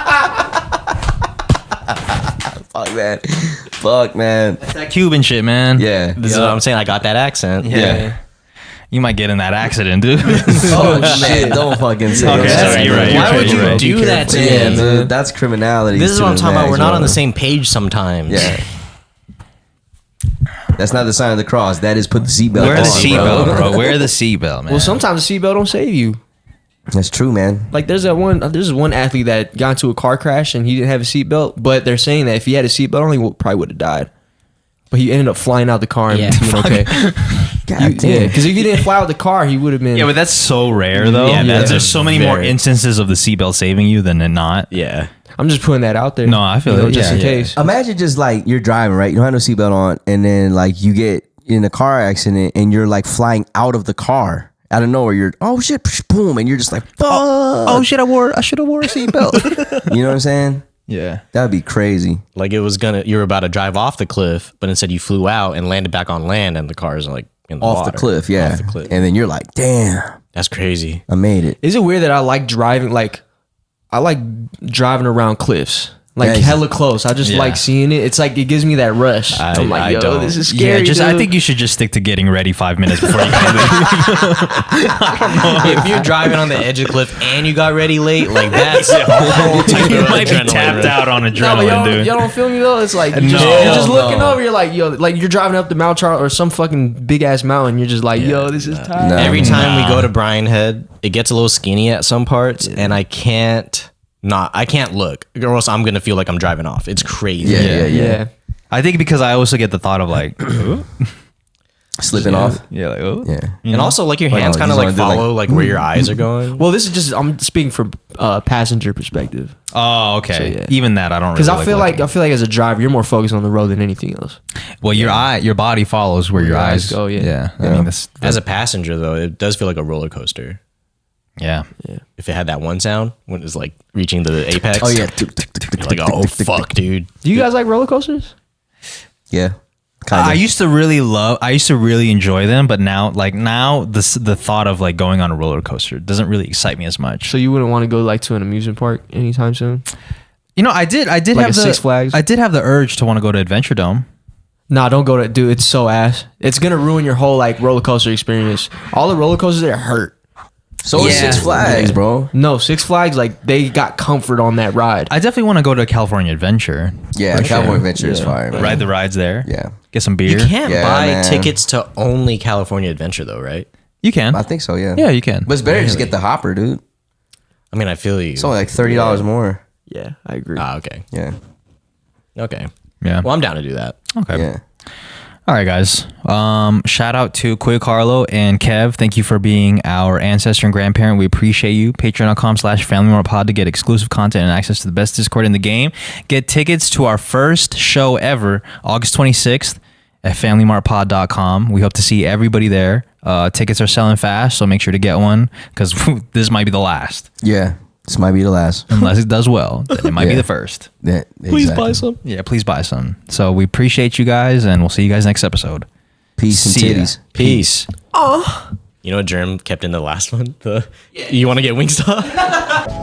Fuck, man. that Cuban shit, man. Yeah. This is what I'm saying. I got that accent. Yeah. You might get in that accident, dude. Oh shit! Don't fucking say Okay, that. sorry, you're right. Why would you Right. do that to Yeah, him? dude, that's criminality. This is to what I'm the talking about. max, We're not on the bro. same page sometimes. Yeah. That's not the sign of the cross. That is put the seatbelt on. Wear the bro. seatbelt, bro. Wear the seatbelt, man. Well, sometimes the seatbelt don't save you. That's true, man. Like there's one athlete that got into a car crash and he didn't have a seatbelt, but they're saying that if he had a seatbelt on, he probably would have died. But he ended up flying out the car and being okay. God damn. Because if he didn't fly out the car, he would have been. Yeah, but that's so rare, though. Yeah, that's There's so many more very- instances of the seatbelt saving you than it not. Yeah. I'm just putting that out there. No, I feel it. just Yeah, in yeah. case. Imagine just like you're driving, right? You don't have no seatbelt on, and then like you get in a car accident and you're like flying out of the car. Out of nowhere, you're oh shit, boom, and you're just like fuck. Oh shit! I should have wore a seatbelt. You know what I'm saying? Yeah. That'd be crazy. Like you were about to drive off the cliff, but instead you flew out and landed back on land, and the car's like in the Off water. the cliff, yeah. Off the cliff. And then you're like, damn, That's crazy. I made it. Is it weird that I like driving? Like, I like driving around cliffs. Like Yeah, hella close. I just Yeah. like seeing it. It's like it gives me that rush. I'm like, yo, don't. this is scary. I dude. think you should just stick to getting ready 5 minutes before you go. If you're driving on the edge of the cliff and you got ready late, like that's a whole type You of might be adrenaline tapped rush. out on No, but adrenaline, dude. y'all don't feel me though. It's like No. you're just looking No. over. You're like, yo, like you're driving up the Mount Charles or some fucking big ass mountain. You're just like, yo, this is tight. No. Every time we go to Bryan Head, it gets a little skinny at some parts, and I can't look, or else I'm gonna feel like I'm driving off. It's crazy. Yeah. I think because I also get the thought of like, ooh. Slipping off. Yeah, like, oh. Yeah. And also, like your hands oh, kind of you like wanna do, follow like where your eyes are going. Well, this is just I'm speaking from passenger perspective Oh, okay. So, yeah. Even that, I don't really because I feel looking. like as a driver, you're more focused on the road than anything else. Well, your body follows where your eyes go, yeah. Yeah. I Yeah. mean, this. As a passenger, though, it does feel like a roller coaster. Yeah. If it had that one sound when it's like reaching the apex. Oh yeah. You're like, oh fuck, dude. Do you guys like roller coasters? Yeah. Kind I of. used to really enjoy them, but now the thought of like going on a roller coaster doesn't really excite me as much. So you wouldn't want to go like to an amusement park anytime soon? You know, I did Like have a Six Flags? I did have the urge to want to go to Adventure Dome. Nah, don't go to dude. It's so ass. It's gonna ruin your whole like roller coaster experience. All the roller coasters there hurt. So is Six Flags, bro. No, Six Flags like they got comfort on that ride. I definitely want to go to California Adventure. Yeah, California Adventure is fire, man. Ride the rides there. Yeah. Get some beer. You can't Yeah, buy man. tickets to only California Adventure, though, right? You can. I think so, yeah. Yeah, you can. But it's better to just get the hopper, dude. I mean, I feel you. It's only like $30 more. Yeah, I agree. Okay. Yeah. Okay. Yeah. Well, I'm down to do that. Okay. Yeah. All right, guys. Shout out to Quick Carlo and Kev. Thank you for being our ancestor and grandparent. We appreciate you. Patreon.com/Family Mart Pod to get exclusive content and access to the best Discord in the game. Get tickets to our first show ever, August 26th at FamilyMartPod.com. We hope to see everybody there. Tickets are selling fast, so make sure to get one because this might be the last. Yeah. This might be the last. Unless it does well, then it might be Yeah. the first. Yeah, Please exactly. buy some. Yeah, please buy some. So we appreciate you guys, and we'll see you guys next episode. Peace and See ya. titties. Peace. You know what Jerm kept in the last one? You want to get Wingstop?